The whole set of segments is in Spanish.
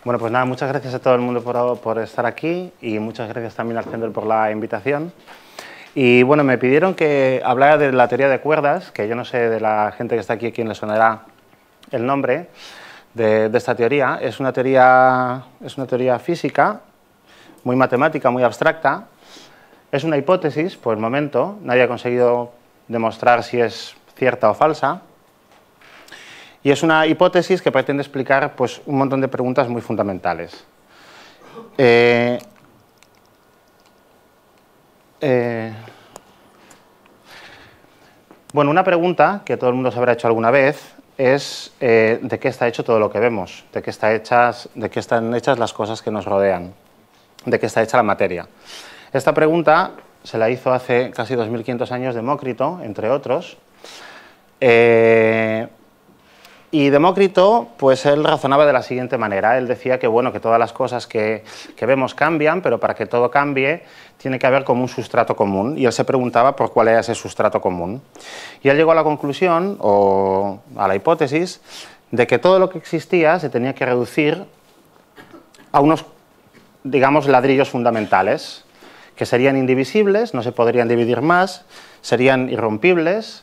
Bueno, pues nada, muchas gracias a todo el mundo por estar aquí y muchas gracias también al Centro por la invitación. Y bueno, me pidieron que hablara de la teoría de cuerdas, que yo no sé de la gente que está aquí a quién le sonará el nombre de esta teoría. Es una teoría física, muy matemática, muy abstracta. Es una hipótesis, por el momento, nadie ha conseguido demostrar si es cierta o falsa. Y es una hipótesis que pretende explicar pues, un montón de preguntas muy fundamentales. Bueno, una pregunta que todo el mundo se habrá hecho alguna vez es ¿de qué está hecho todo lo que vemos? ¿De qué están hechas las cosas que nos rodean? ¿De qué está hecha la materia? Esta pregunta se la hizo hace casi 2500 años Demócrito, entre otros. Y Demócrito, pues él razonaba de la siguiente manera. Él decía que, bueno, que todas las cosas que vemos cambian, pero para que todo cambie tiene que haber como un sustrato común. Y él se preguntaba por cuál era ese sustrato común. Y él llegó a la conclusión, o a la hipótesis, de que todo lo que existía se tenía que reducir a unos, digamos, ladrillos fundamentales, que serían indivisibles, no se podrían dividir más, serían irrompibles.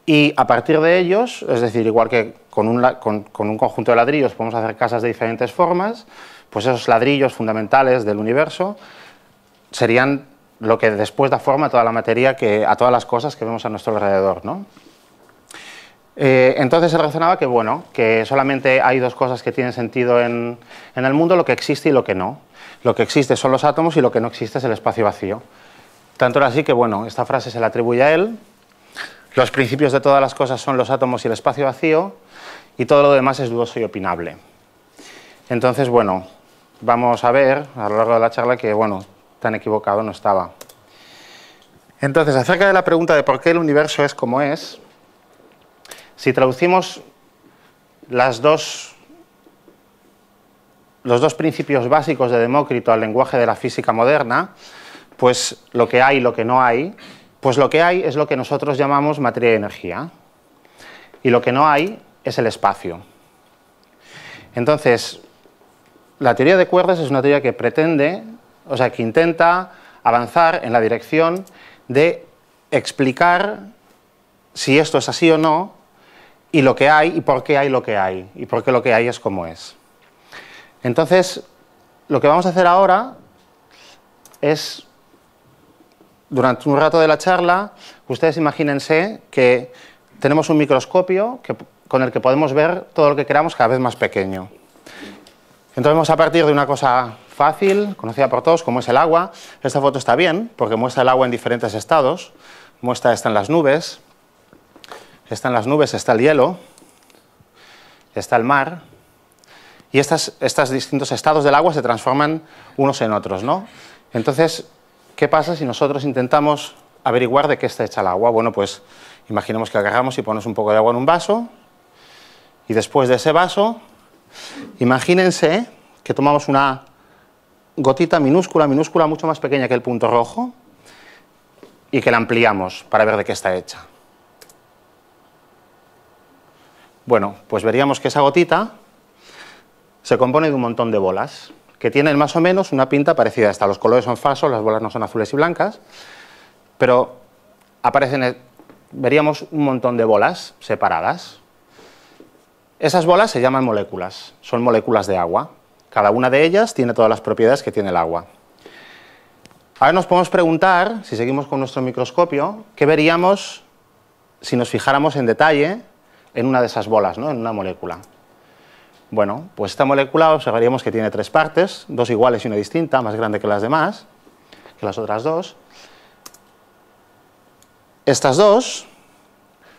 Y a partir de ellos, es decir, igual que con un conjunto de ladrillos podemos hacer casas de diferentes formas, pues esos ladrillos fundamentales del universo serían lo que después da forma a toda la materia, a todas las cosas que vemos a nuestro alrededor, ¿no? Entonces se razonaba que, bueno, que solamente hay dos cosas que tienen sentido en el mundo, lo que existe y lo que no. Lo que existe son los átomos y lo que no existe es el espacio vacío. Tanto era así que, bueno, esta frase se la atribuye a él. Los principios de todas las cosas son los átomos y el espacio vacío, y todo lo demás es dudoso y opinable. Entonces, bueno, vamos a ver a lo largo de la charla que, bueno, tan equivocado no estaba. Entonces, acerca de la pregunta de por qué el universo es como es, si traducimos los dos principios básicos de Demócrito al lenguaje de la física moderna, pues lo que hay y lo que no hay, pues lo que hay es lo que nosotros llamamos materia y energía, y lo que no hay es el espacio. Entonces, la teoría de cuerdas es una teoría que pretende, o sea, que intenta avanzar en la dirección de explicar si esto es así o no, y lo que hay, y por qué hay lo que hay, y por qué lo que hay es como es. Entonces, lo que vamos a hacer ahora es, durante un rato de la charla, ustedes imagínense que tenemos un microscopio con el que podemos ver todo lo que queramos cada vez más pequeño. Entonces vamos a partir de una cosa fácil, conocida por todos, como es el agua. Esta foto está bien, porque muestra el agua en diferentes estados. Está en las nubes, está el hielo, está el mar. Y estos distintos estados del agua se transforman unos en otros, ¿no? Entonces, ¿qué pasa si nosotros intentamos averiguar de qué está hecha el agua? Bueno, pues imaginemos que agarramos y ponemos un poco de agua en un vaso, y después de ese vaso, imagínense que tomamos una gotita minúscula, mucho más pequeña que el punto rojo, y que la ampliamos para ver de qué está hecha. Bueno, pues veríamos que esa gotita se compone de un montón de bolas, que tienen más o menos una pinta parecida a esta. Los colores son falsos, las bolas no son azules y blancas, pero veríamos un montón de bolas separadas. Esas bolas se llaman moléculas, son moléculas de agua. Cada una de ellas tiene todas las propiedades que tiene el agua. Ahora nos podemos preguntar, si seguimos con nuestro microscopio, ¿qué veríamos si nos fijáramos en detalle en una de esas bolas, ¿no? En una molécula? Bueno, pues esta molécula observaríamos que tiene tres partes, dos iguales y una distinta, más grande que las demás, que las otras dos. Estas dos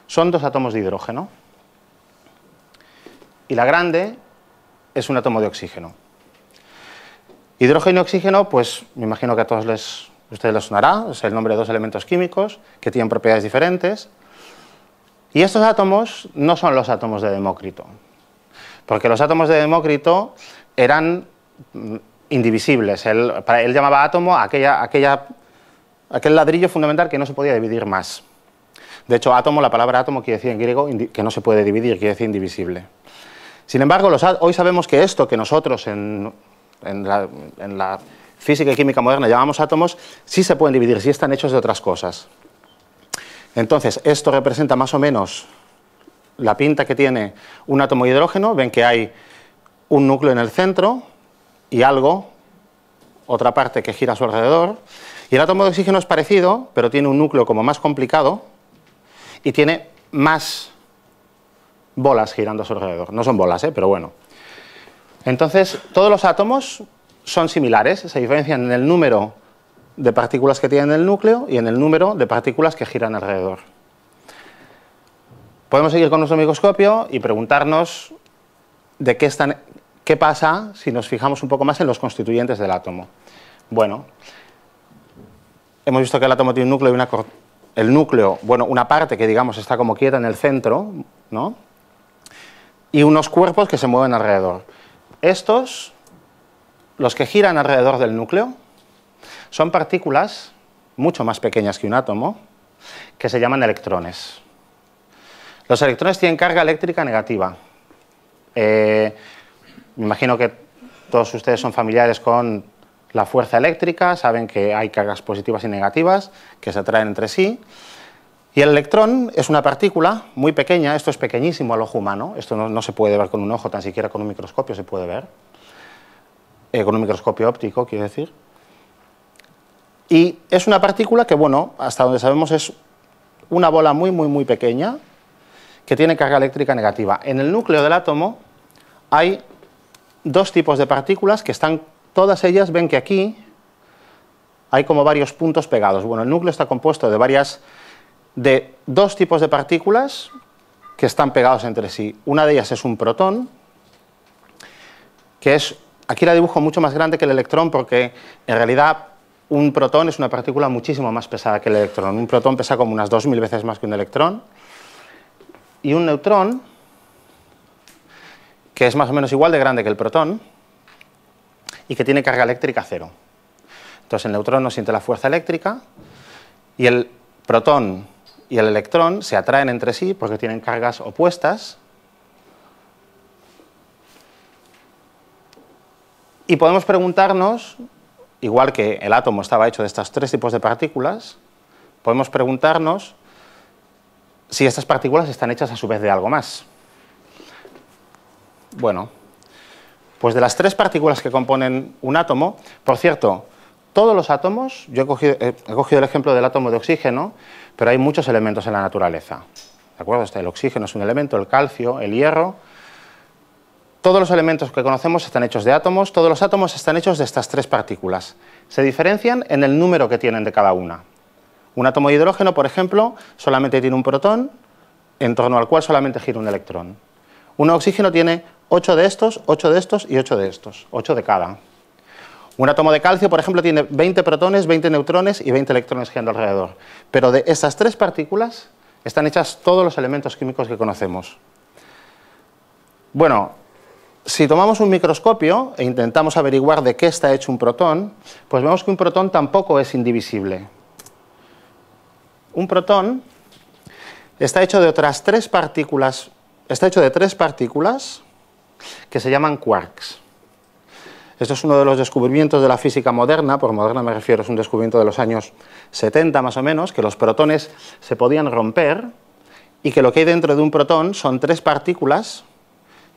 son dos átomos de hidrógeno. Y la grande es un átomo de oxígeno. Hidrógeno y oxígeno, pues me imagino que a todos ustedes les sonará, es el nombre de dos elementos químicos que tienen propiedades diferentes. Y estos átomos no son los átomos de Demócrito, porque los átomos de Demócrito eran indivisibles. Él llamaba átomo a aquel ladrillo fundamental que no se podía dividir más. De hecho, átomo, la palabra átomo quiere decir en griego que no se puede dividir, quiere decir indivisible. Sin embargo, hoy sabemos que esto que nosotros en la física y química moderna llamamos átomos, sí se pueden dividir, sí están hechos de otras cosas. Entonces, esto representa más o menos la pinta que tiene un átomo de hidrógeno. Ven que hay un núcleo en el centro y algo, otra parte que gira a su alrededor. Y el átomo de oxígeno es parecido, pero tiene un núcleo como más complicado y tiene más bolas girando a su alrededor. No son bolas, pero bueno. Entonces, todos los átomos son similares, se diferencian en el número de partículas que tienen en el núcleo y en el número de partículas que giran alrededor. Podemos seguir con nuestro microscopio y preguntarnos de qué pasa si nos fijamos un poco más en los constituyentes del átomo. Bueno, hemos visto que el átomo tiene un núcleo y una parte que digamos está como quieta en el centro, ¿no? Y unos cuerpos que se mueven alrededor. Estos, los que giran alrededor del núcleo, son partículas mucho más pequeñas que un átomo, que se llaman electrones. Los electrones tienen carga eléctrica negativa. Me imagino que todos ustedes son familiares con la fuerza eléctrica, saben que hay cargas positivas y negativas que se atraen entre sí. Y el electrón es una partícula muy pequeña, esto es pequeñísimo al ojo humano, esto no se puede ver con un ojo, tan siquiera con un microscopio se puede ver, con un microscopio óptico, quiero decir. Y es una partícula que, bueno, hasta donde sabemos es una bola muy, muy, muy pequeña que tiene carga eléctrica negativa. En el núcleo del átomo hay dos tipos de partículas que están, todas ellas, ven que aquí hay como varios puntos pegados. Bueno, el núcleo está compuesto de dos tipos de partículas que están pegados entre sí. Una de ellas es un protón, que es, aquí la dibujo mucho más grande que el electrón porque en realidad un protón es una partícula muchísimo más pesada que el electrón. Un protón pesa como unas 2000 veces más que un electrón. Y un neutrón, que es más o menos igual de grande que el protón y que tiene carga eléctrica cero. Entonces el neutrón no siente la fuerza eléctrica y el protón y el electrón se atraen entre sí porque tienen cargas opuestas. Y podemos preguntarnos, igual que el átomo estaba hecho de estos tres tipos de partículas, podemos preguntarnos si estas partículas están hechas a su vez de algo más. Bueno, pues de las tres partículas que componen un átomo, por cierto, todos los átomos, yo he cogido el ejemplo del átomo de oxígeno, pero hay muchos elementos en la naturaleza. ¿De acuerdo? El oxígeno es un elemento, el calcio, el hierro. Todos los elementos que conocemos están hechos de átomos, todos los átomos están hechos de estas tres partículas. Se diferencian en el número que tienen de cada una. Un átomo de hidrógeno, por ejemplo, solamente tiene un protón, en torno al cual solamente gira un electrón. Un oxígeno tiene 8 de estos, 8 de estos y 8 de estos, 8 de cada. Un átomo de calcio, por ejemplo, tiene 20 protones, 20 neutrones y 20 electrones girando alrededor. Pero de esas tres partículas están hechas todos los elementos químicos que conocemos. Bueno, si tomamos un microscopio e intentamos averiguar de qué está hecho un protón, pues vemos que un protón tampoco es indivisible. Un protón está hecho de otras tres partículas, está hecho de tres partículas que se llaman quarks. Esto es uno de los descubrimientos de la física moderna, por moderna me refiero, es un descubrimiento de los años 70 más o menos, que los protones se podían romper y que lo que hay dentro de un protón son tres partículas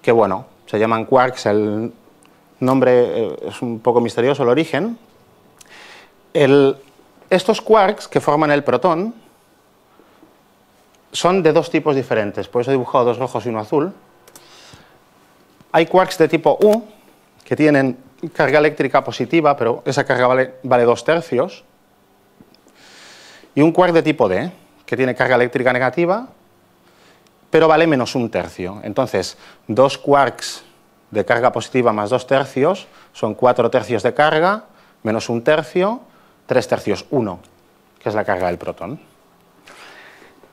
que, bueno, se llaman quarks, el nombre es un poco misterioso, el origen. Estos quarks que forman el protón son de dos tipos diferentes, por eso he dibujado dos rojos y uno azul. Hay quarks de tipo U, que tienen carga eléctrica positiva, pero esa carga vale 2/3, y un quark de tipo D, que tiene carga eléctrica negativa, pero vale -1/3. Entonces, dos quarks de carga positiva más 2/3 son 4/3 de carga, menos 1/3, 3/3, 1, que es la carga del protón.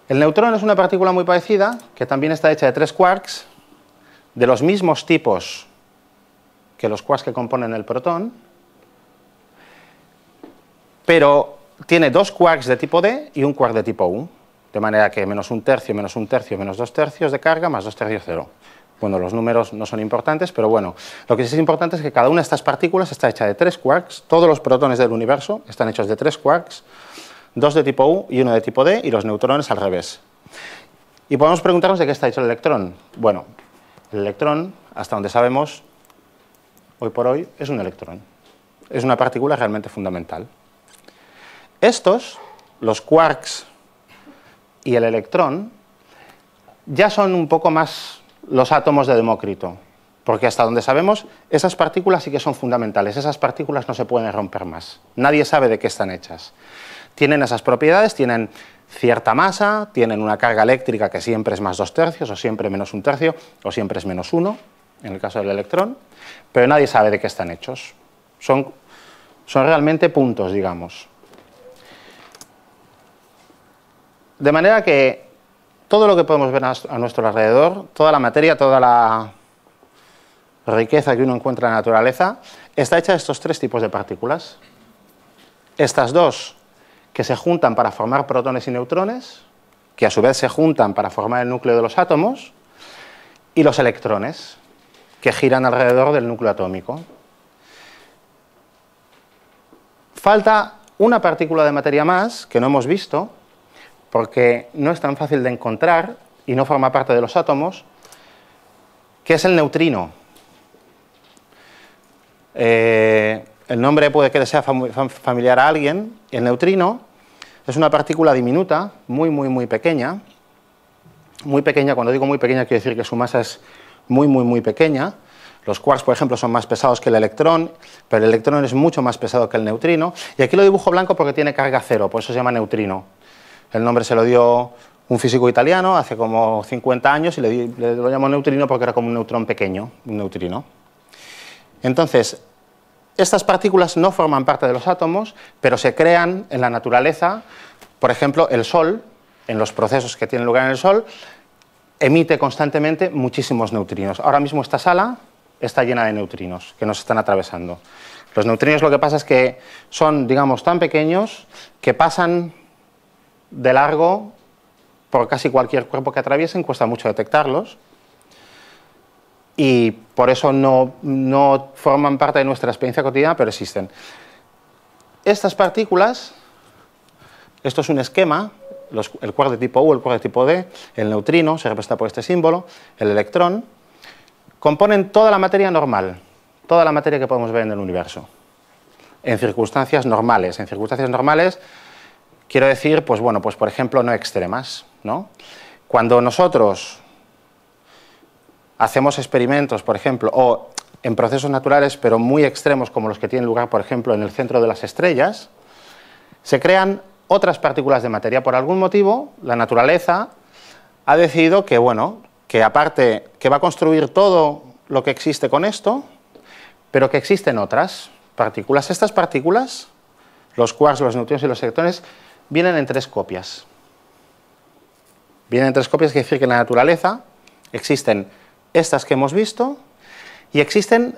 El neutrón es una partícula muy parecida, que también está hecha de tres quarks, de los mismos tipos que los quarks que componen el protón, pero tiene dos quarks de tipo D y un quark de tipo U, de manera que -1/3, menos 1/3, menos 2/3 de carga, más 2/3, 0. Bueno, los números no son importantes, pero bueno, lo que sí es importante es que cada una de estas partículas está hecha de 3 quarks, todos los protones del universo están hechos de 3 quarks, 2 de tipo U y 1 de tipo D, y los neutrones al revés. Y podemos preguntarnos de qué está hecho el electrón. Bueno, el electrón, hasta donde sabemos, hoy por hoy, es un electrón. Es una partícula realmente fundamental. Estos, los quarks y el electrón, ya son un poco más los átomos de Demócrito, porque hasta donde sabemos, esas partículas sí que son fundamentales, esas partículas no se pueden romper más, nadie sabe de qué están hechas. Tienen esas propiedades, tienen cierta masa, tienen una carga eléctrica que siempre es más 2/3, o siempre menos 1/3, o siempre es menos 1, en el caso del electrón, pero nadie sabe de qué están hechos. Son realmente puntos, digamos. De manera que todo lo que podemos ver a nuestro alrededor, toda la materia, toda la riqueza que uno encuentra en la naturaleza, está hecha de estos 3 tipos de partículas. Estas 2 que se juntan para formar protones y neutrones, que a su vez se juntan para formar el núcleo de los átomos, y los electrones, que giran alrededor del núcleo atómico. Falta una partícula de materia más que no hemos visto, porque no es tan fácil de encontrar y no forma parte de los átomos, que es el neutrino. El nombre puede que le sea familiar a alguien. El neutrino es una partícula diminuta, muy pequeña. Muy pequeña, cuando digo muy pequeña, quiero decir que su masa es muy pequeña. Los quarks, por ejemplo, son más pesados que el electrón, pero el electrón es mucho más pesado que el neutrino. Y aquí lo dibujo blanco porque tiene carga cero, por eso se llama neutrino. El nombre se lo dio un físico italiano hace como 50 años y lo llamó neutrino porque era como un neutrón pequeño, un neutrino. Entonces, estas partículas no forman parte de los átomos, pero se crean en la naturaleza. Por ejemplo, el Sol, en los procesos que tienen lugar en el Sol, emite constantemente muchísimos neutrinos. Ahora mismo esta sala está llena de neutrinos que nos están atravesando. Los neutrinos, lo que pasa es que son, digamos, tan pequeños que pasan de largo por casi cualquier cuerpo que atraviesen, cuesta mucho detectarlos, y por eso no forman parte de nuestra experiencia cotidiana, pero existen. Estas partículas, esto es un esquema, el quark de tipo U, el quark de tipo D, el neutrino, se representa por este símbolo, el electrón, componen toda la materia normal, toda la materia que podemos ver en el universo, en circunstancias normales. En circunstancias normales quiero decir, pues bueno, pues por ejemplo, no extremas, ¿no? Cuando nosotros hacemos experimentos, por ejemplo, o en procesos naturales, pero muy extremos, como los que tienen lugar, por ejemplo, en el centro de las estrellas, se crean otras partículas de materia. Por algún motivo, la naturaleza ha decidido que, bueno, que aparte, que va a construir todo lo que existe con esto, pero que existen otras partículas. Estas partículas, los quarks, los neutrinos y los electrones, vienen en 3 copias. Vienen en 3 copias, quiere decir que en la naturaleza existen estas que hemos visto y existen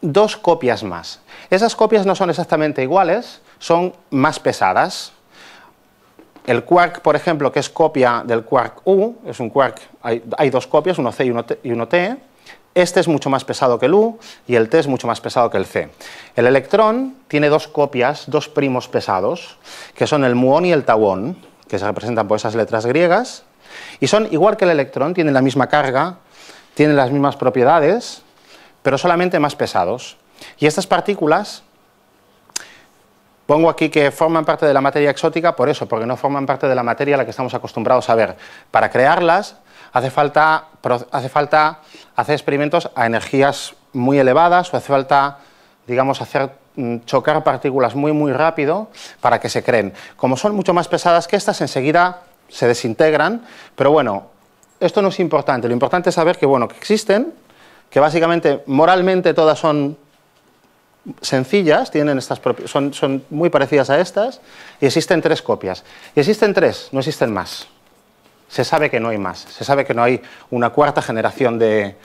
2 copias más. Esas copias no son exactamente iguales, son más pesadas. El quark, por ejemplo, que es copia del quark U, es un quark, hay 2 copias, uno C y uno T. Este es mucho más pesado que el U y el T es mucho más pesado que el C. El electrón tiene 2 copias, 2 primos pesados, que son el muón y el tauón, que se representan por esas letras griegas, y son igual que el electrón, tienen la misma carga, tienen las mismas propiedades, pero solamente más pesados. Y estas partículas, pongo aquí que forman parte de la materia exótica por eso, porque no forman parte de la materia a la que estamos acostumbrados a ver. Para crearlas hace falta hacer experimentos a energías muy elevadas, o hace falta, digamos, chocar partículas muy rápido para que se creen. Como son mucho más pesadas que estas, enseguida se desintegran, pero bueno, esto no es importante. Lo importante es saber que, bueno, que existen, que básicamente moralmente todas son sencillas, son muy parecidas a estas, y existen 3 copias. Y existen 3, no existen más. Se sabe que no hay más, se sabe que no hay una 4ª generación de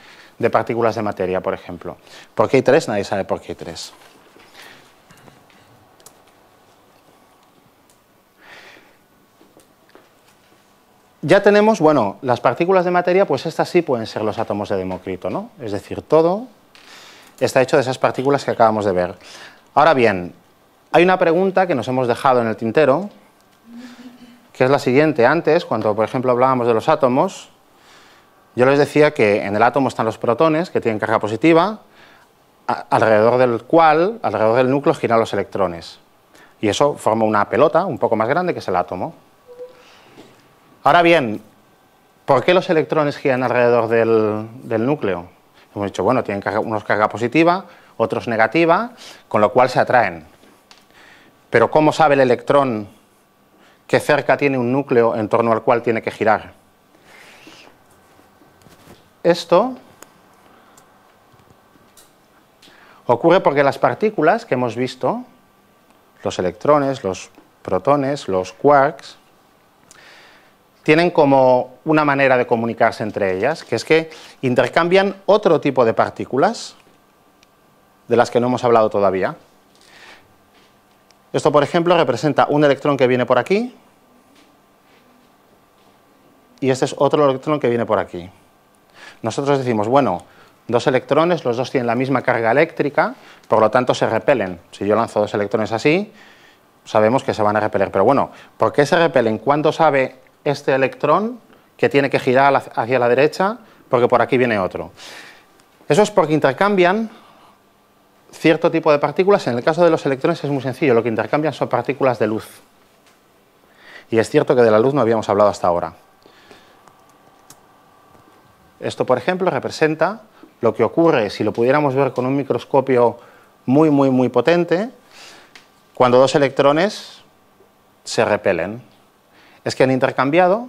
partículas de materia, por ejemplo. ¿Por qué hay 3? Nadie sabe por qué hay 3. Ya tenemos, bueno, las partículas de materia, pues estas sí pueden ser los átomos de Demócrito, ¿no? Es decir, todo está hecho de esas partículas que acabamos de ver. Ahora bien, hay una pregunta que nos hemos dejado en el tintero, que es la siguiente. Antes, cuando por ejemplo hablábamos de los átomos, yo les decía que en el átomo están los protones, que tienen carga positiva, alrededor del núcleo giran los electrones. Y eso forma una pelota un poco más grande que es el átomo. Ahora bien, ¿por qué los electrones giran alrededor del núcleo? Hemos dicho, bueno, tienen unos carga positiva, otros negativa, con lo cual se atraen. Pero ¿cómo sabe el electrón que cerca tiene un núcleo en torno al cual tiene que girar? Esto ocurre porque las partículas que hemos visto, los electrones, los protones, los quarks, tienen como una manera de comunicarse entre ellas, que es que intercambian otro tipo de partículas, de las que no hemos hablado todavía. Esto, por ejemplo, representa un electrón que viene por aquí, y este es otro electrón que viene por aquí. Nosotros decimos, bueno, dos electrones, los dos tienen la misma carga eléctrica, por lo tanto se repelen. Si yo lanzo dos electrones así, sabemos que se van a repeler. Pero bueno, ¿por qué se repelen? ¿Cuándo sabe este electrón que tiene que girar hacia la derecha? Porque por aquí viene otro. Eso es porque intercambian cierto tipo de partículas. En el caso de los electrones es muy sencillo, lo que intercambian son partículas de luz. Y es cierto que de la luz no habíamos hablado hasta ahora. Esto, por ejemplo, representa lo que ocurre, si lo pudiéramos ver con un microscopio muy potente, cuando dos electrones se repelen. Es que han intercambiado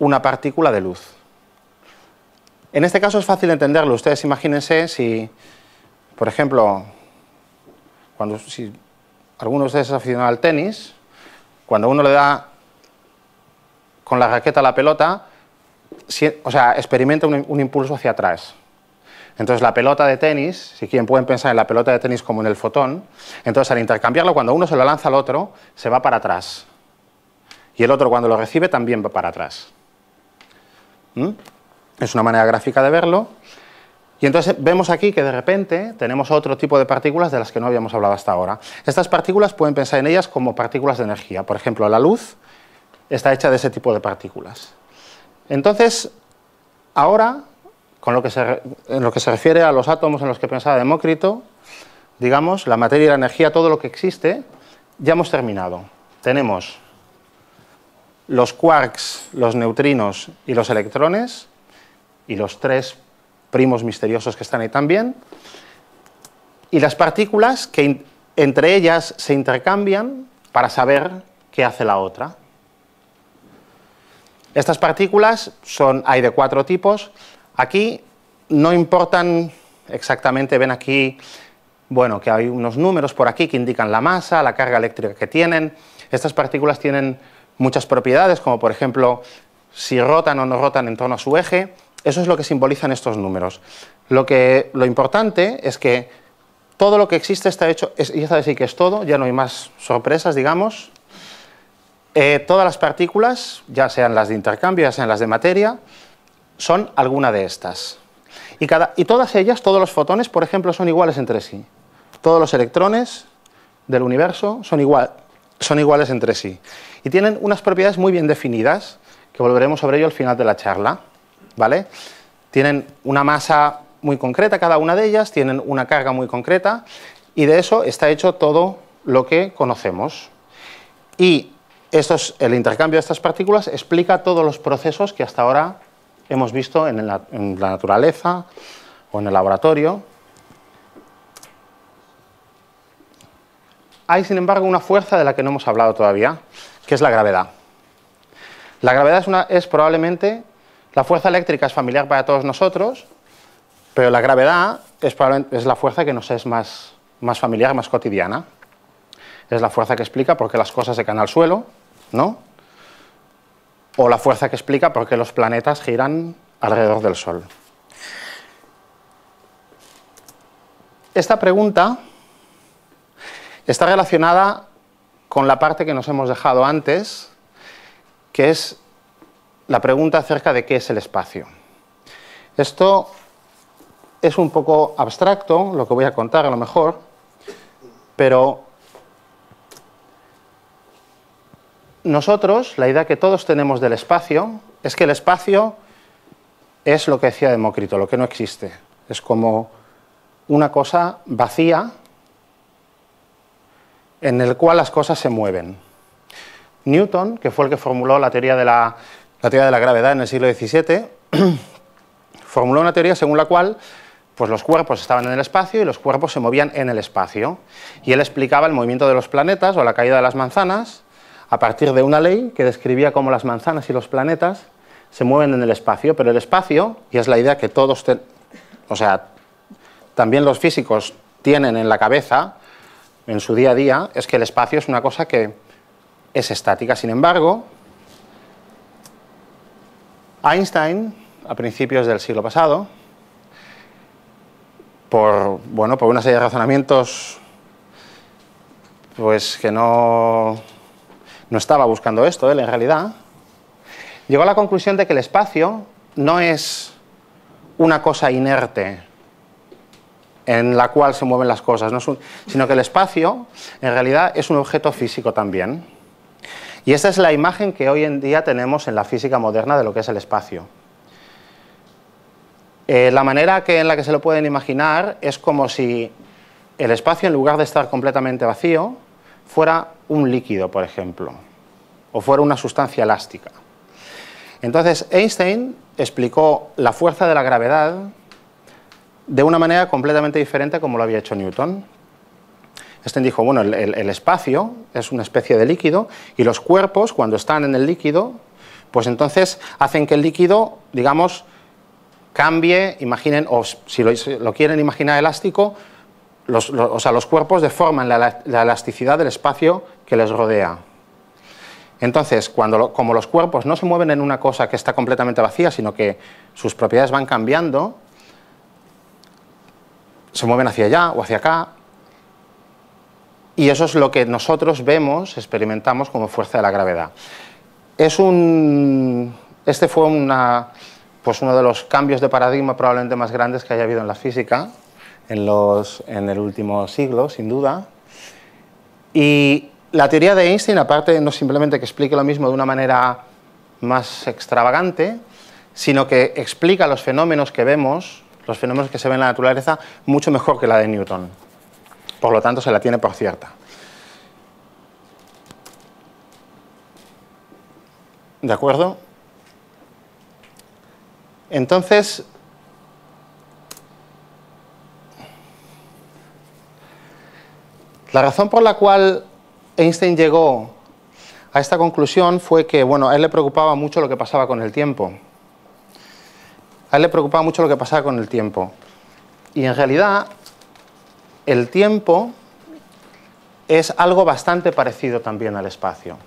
una partícula de luz. En este caso es fácil entenderlo. Ustedes imagínense si, por ejemplo, si alguno de ustedes es aficionado al tenis, cuando uno le da con la raqueta a la pelota, experimenta un impulso hacia atrás. Entonces la pelota de tenis, si quieren pueden pensar en la pelota de tenis como en el fotón, entonces al intercambiarlo, cuando uno se lo lanza al otro, se va para atrás. Y el otro cuando lo recibe también va para atrás. Es una manera gráfica de verlo. Y entonces vemos aquí que de repente tenemos otro tipo de partículas de las que no habíamos hablado hasta ahora. Estas partículas pueden pensar en ellas como partículas de energía. Por ejemplo, la luz está hecha de ese tipo de partículas. Entonces, ahora, en lo que se refiere a los átomos en los que pensaba Demócrito, digamos, la materia y la energía, todo lo que existe, ya hemos terminado. Tenemos los quarks, los neutrinos y los electrones, y los tres primos misteriosos que están ahí también, y las partículas que entre ellas se intercambian para saber qué hace la otra. Estas partículas hay de 4 tipos. Aquí no importan exactamente, ven aquí, bueno, que hay unos números por aquí que indican la masa, la carga eléctrica que tienen. Estas partículas tienen muchas propiedades, como por ejemplo, si rotan o no rotan en torno a su eje. Eso es lo que simbolizan estos números. Lo importante es que todo lo que existe está hecho, y esta vez sí que es todo, ya no hay más sorpresas, digamos. Todas las partículas, ya sean las de intercambio, ya sean las de materia, son alguna de estas. Y todas ellas, todos los fotones, por ejemplo, son iguales entre sí. Todos los electrones del universo son iguales entre sí. Y tienen unas propiedades muy bien definidas, que volveremos sobre ello al final de la charla, ¿vale? Tienen una masa muy concreta cada una de ellas, tienen una carga muy concreta, y de eso está hecho todo lo que conocemos. Y el intercambio de estas partículas explica todos los procesos que hasta ahora hemos visto en la naturaleza o en el laboratorio. Hay, sin embargo, una fuerza de la que no hemos hablado todavía, que es la gravedad. La gravedad es probablemente, la fuerza eléctrica es familiar para todos nosotros, pero la gravedad es la fuerza que nos es más familiar, más cotidiana. Es la fuerza que explica por qué las cosas se caen al suelo, ¿no? O la fuerza que explica por qué los planetas giran alrededor del Sol. Esta pregunta está relacionada con la parte que nos hemos dejado antes, que es la pregunta acerca de qué es el espacio. Esto es un poco abstracto, lo que voy a contar a lo mejor, pero nosotros, la idea que todos tenemos del espacio es que el espacio es lo que decía Demócrito, lo que no existe. Es como una cosa vacía en el cual las cosas se mueven. Newton, que fue el que formuló la teoría de la gravedad en el siglo XVII, formuló una teoría según la cual pues los cuerpos estaban en el espacio y los cuerpos se movían en el espacio. Y él explicaba el movimiento de los planetas o la caída de las manzanas a partir de una ley que describía cómo las manzanas y los planetas se mueven en el espacio. Pero el espacio, y es la idea que todos, también los físicos tienen en la cabeza, en su día a día, es que el espacio es una cosa que es estática. Sin embargo, Einstein, a principios del siglo pasado, por una serie de razonamientos pues que no estaba buscando esto él en realidad, llegó a la conclusión de que el espacio no es una cosa inerte en la cual se mueven las cosas, sino que el espacio en realidad es un objeto físico también. Y esta es la imagen que hoy en día tenemos en la física moderna de lo que es el espacio. La manera en la que se lo pueden imaginar es como si el espacio, en lugar de estar completamente vacío, fuera un líquido, por ejemplo, o fuera una sustancia elástica. Entonces, Einstein explicó la fuerza de la gravedad de una manera completamente diferente a como lo había hecho Newton. Einstein dijo, bueno, el espacio es una especie de líquido y los cuerpos, cuando están en el líquido, pues entonces hacen que el líquido, digamos, cambie, imaginen, o si lo quieren imaginar elástico, los cuerpos deforman la elasticidad del espacio que les rodea. Entonces, como los cuerpos no se mueven en una cosa que está completamente vacía, sino que sus propiedades van cambiando, se mueven hacia allá o hacia acá, y eso es lo que nosotros vemos, experimentamos como fuerza de la gravedad. Este fue uno de los cambios de paradigma probablemente más grandes que haya habido en la física en el último siglo, sin duda. Y la teoría de Einstein, aparte, no simplemente que explique lo mismo de una manera más extravagante, sino que explica los fenómenos que vemos, los fenómenos que se ven en la naturaleza, mucho mejor que la de Newton. Por lo tanto, se la tiene por cierta. ¿De acuerdo? Entonces, la razón por la cual Einstein llegó a esta conclusión fue que, a él le preocupaba mucho lo que pasaba con el tiempo. A él le preocupaba mucho lo que pasaba con el tiempo. Y en realidad, el tiempo es algo bastante parecido también al espacio.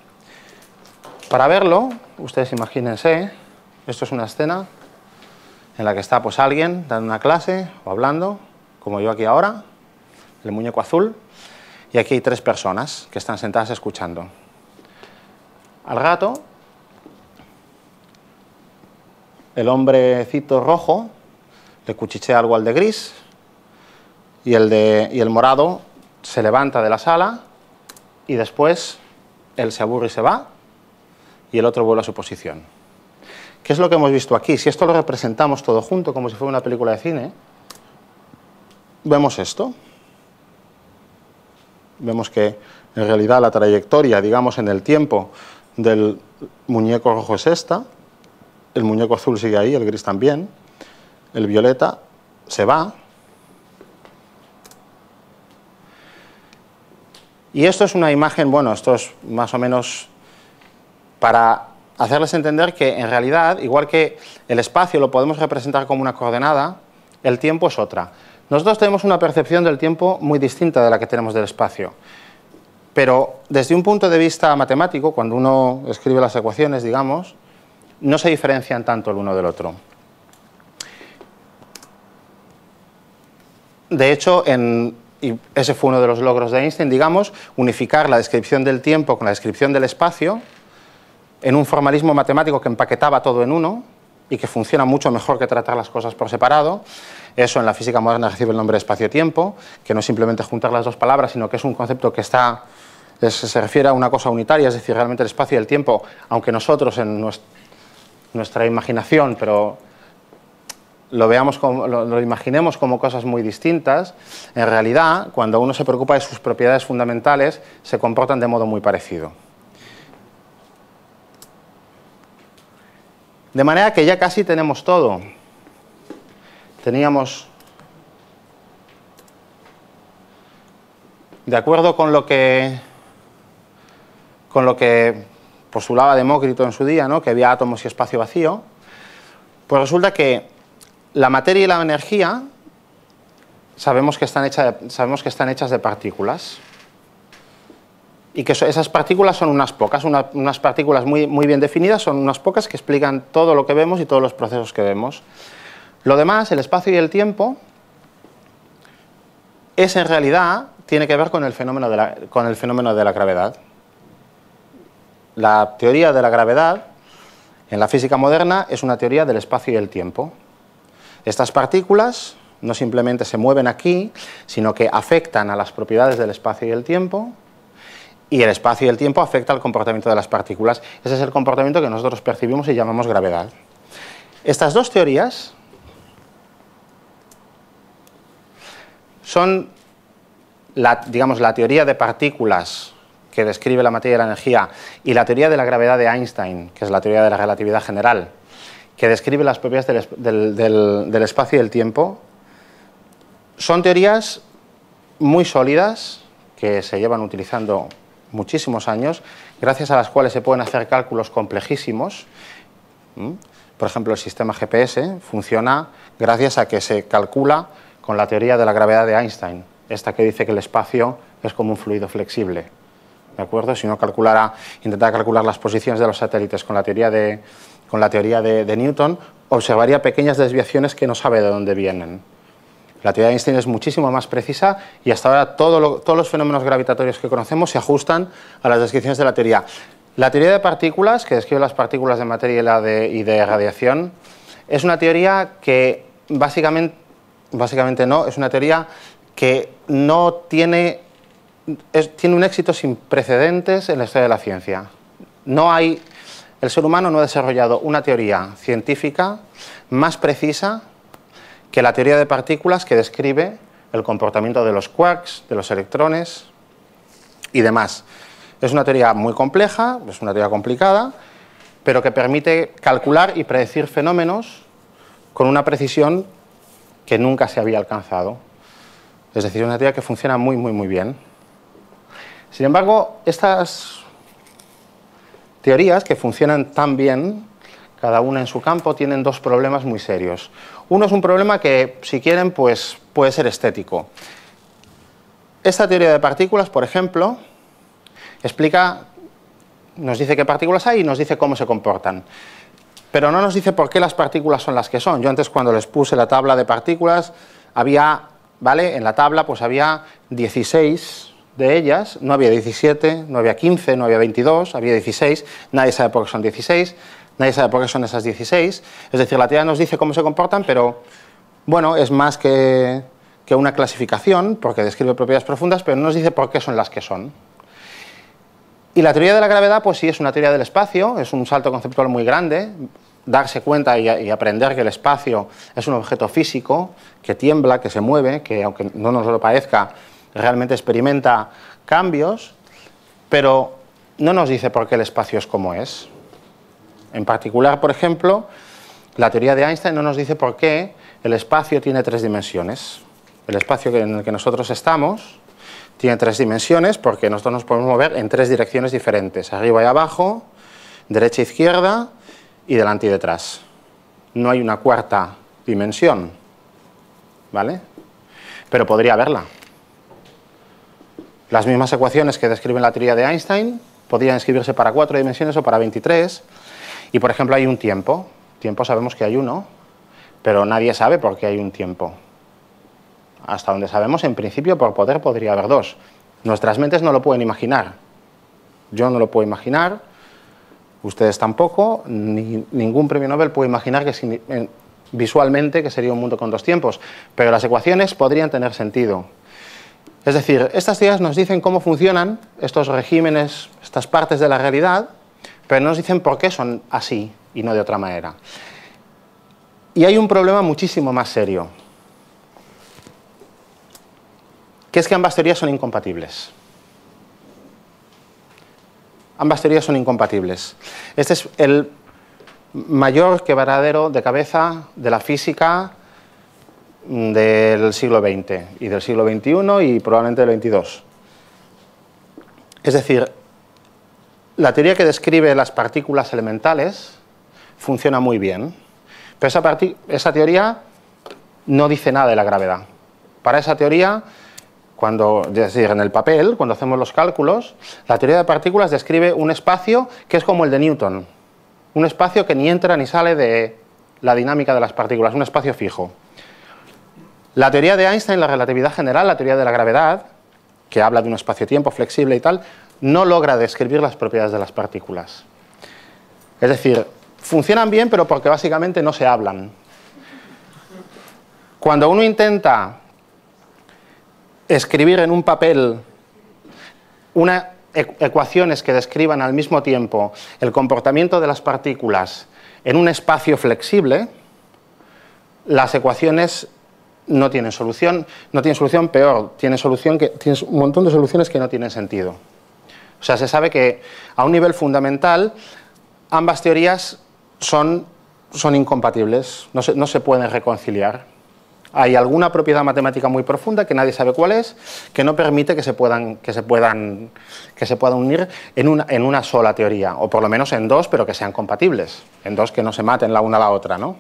Para verlo, ustedes imagínense, esto es una escena en la que está pues alguien dando una clase o hablando, como yo aquí ahora, el muñeco azul, y aquí hay 3 personas que están sentadas escuchando. Al rato, el hombrecito rojo le cuchichea algo al de gris y el morado se levanta de la sala y después él se aburre y se va y el otro vuelve a su posición. ¿Qué es lo que hemos visto aquí? Si esto lo representamos todo junto, como si fuera una película de cine, vemos esto. Vemos que en realidad la trayectoria, digamos, en el tiempo del muñeco rojo es esta, el muñeco azul sigue ahí, el gris también, el violeta se va. Y esto es una imagen, esto es más o menos para hacerles entender que en realidad, igual que el espacio lo podemos representar como una coordenada, el tiempo es otra. Nosotros tenemos una percepción del tiempo muy distinta de la que tenemos del espacio. Pero desde un punto de vista matemático, cuando uno escribe las ecuaciones, digamos, no se diferencian tanto el uno del otro. De hecho, y ese fue uno de los logros de Einstein, digamos, unificar la descripción del tiempo con la descripción del espacio, en un formalismo matemático que empaquetaba todo en uno y que funciona mucho mejor que tratar las cosas por separado. Eso en la física moderna recibe el nombre de espacio-tiempo, que no es simplemente juntar las dos palabras, sino que es un concepto que se refiere a una cosa unitaria, es decir, realmente el espacio y el tiempo, aunque nosotros en nuestra imaginación, pero lo imaginemos como cosas muy distintas, en realidad, cuando uno se preocupa de sus propiedades fundamentales, se comportan de modo muy parecido. De manera que ya casi tenemos todo. Teníamos, de acuerdo con lo que postulaba Demócrito en su día, ¿no?, que había átomos y espacio vacío, pues resulta que la materia y la energía sabemos que están hechas de partículas y que esas partículas son unas pocas, unas partículas muy bien definidas, son unas pocas que explican todo lo que vemos y todos los procesos que vemos. Lo demás, el espacio y el tiempo, en realidad tiene que ver con el fenómeno de la gravedad. La teoría de la gravedad en la física moderna es una teoría del espacio y el tiempo. Estas partículas no simplemente se mueven aquí, sino que afectan a las propiedades del espacio y el tiempo, y el espacio y el tiempo afectan al comportamiento de las partículas. Ese es el comportamiento que nosotros percibimos y llamamos gravedad. Estas dos teorías son, digamos, la teoría de partículas que describe la materia y la energía, y la teoría de la gravedad de Einstein, que es la teoría de la relatividad general, que describe las propiedades del espacio y el tiempo, son teorías muy sólidas que se llevan utilizando muchísimos años, gracias a las cuales se pueden hacer cálculos complejísimos. Por ejemplo, el sistema GPS funciona gracias a que se calcula con la teoría de la gravedad de Einstein, esta que dice que el espacio es como un fluido flexible. ¿De acuerdo? Si uno intentara calcular las posiciones de los satélites con la teoría de Newton, observaría pequeñas desviaciones que no sabe de dónde vienen. La teoría de Einstein es muchísimo más precisa y hasta ahora todos los fenómenos gravitatorios que conocemos se ajustan a las descripciones de la teoría. La teoría de partículas, que describe las partículas de materia y de radiación, es una teoría que básicamente no, es una teoría que tiene un éxito sin precedentes en la historia de la ciencia. El ser humano no ha desarrollado una teoría científica más precisa que la teoría de partículas que describe el comportamiento de los quarks, de los electrones y demás. Es una teoría muy compleja, es una teoría complicada, pero que permite calcular y predecir fenómenos con una precisión que nunca se había alcanzado. Es decir, es una teoría que funciona muy, muy, muy bien. Sin embargo, estas teorías que funcionan tan bien, cada una en su campo, tienen dos problemas muy serios. Uno es un problema que, si quieren, pues puede ser estético. Esta teoría de partículas, por ejemplo, nos dice qué partículas hay y nos dice cómo se comportan. Pero no nos dice por qué las partículas son las que son. Yo antes, cuando les puse la tabla de partículas, en la tabla pues había 16 de ellas, no había 17, no había 15, no había 22, había 16, nadie sabe por qué son 16, nadie sabe por qué son esas 16, es decir, la teoría nos dice cómo se comportan, pero bueno, es más que una clasificación, porque describe propiedades profundas, pero no nos dice por qué son las que son. Y la teoría de la gravedad, pues sí, es una teoría del espacio, es un salto conceptual muy grande, darse cuenta y aprender que el espacio es un objeto físico, que tiembla, que se mueve, que aunque no nos lo parezca, realmente experimenta cambios, pero no nos dice por qué el espacio es como es. En particular, por ejemplo, la teoría de Einstein no nos dice por qué el espacio tiene 3 dimensiones. El espacio en el que nosotros estamos tiene 3 dimensiones porque nosotros nos podemos mover en 3 direcciones diferentes, arriba y abajo, derecha e izquierda y delante y detrás. No hay una cuarta dimensión, ¿vale? Pero podría haberla. Las mismas ecuaciones que describen la teoría de Einstein podrían escribirse para 4 dimensiones o para 23. Y, por ejemplo, hay un tiempo. Tiempo sabemos que hay uno, pero nadie sabe por qué hay un tiempo. Hasta donde sabemos, en principio, por poder podría haber 2. Nuestras mentes no lo pueden imaginar. Yo no lo puedo imaginar. Ustedes tampoco, ni ningún premio Nobel puede imaginar que visualmente que sería un mundo con dos tiempos, pero las ecuaciones podrían tener sentido. Es decir, estas teorías nos dicen cómo funcionan estos regímenes, estas partes de la realidad, pero no nos dicen por qué son así y no de otra manera. Y hay un problema muchísimo más serio, que es que ambas teorías son incompatibles. Ambas teorías son incompatibles. Este es el mayor quebradero de cabeza de la física del siglo XX y del siglo XXI y probablemente del XXII. Es decir, la teoría que describe las partículas elementales funciona muy bien, pero esa teoría no dice nada de la gravedad. Para esa teoría, es decir, en el papel, cuando hacemos los cálculos, la teoría de partículas describe un espacio que es como el de Newton, un espacio que ni entra ni sale de la dinámica de las partículas, un espacio fijo. La teoría de Einstein, la relatividad general, la teoría de la gravedad, que habla de un espacio-tiempo flexible y tal, no logra describir las propiedades de las partículas. Es decir, funcionan bien, pero porque básicamente no se hablan. Cuando uno intenta escribir en un papel ecuaciones que describan al mismo tiempo el comportamiento de las partículas en un espacio flexible, las ecuaciones no tienen solución, peor, tienen un montón de soluciones que no tienen sentido. O sea, se sabe que a un nivel fundamental ambas teorías son incompatibles, no se pueden reconciliar. Hay alguna propiedad matemática muy profunda que nadie sabe cuál es, que no permite que se puedan unir en una sola teoría, o por lo menos en dos, pero que sean compatibles, en dos que no se maten la una a la otra, ¿no?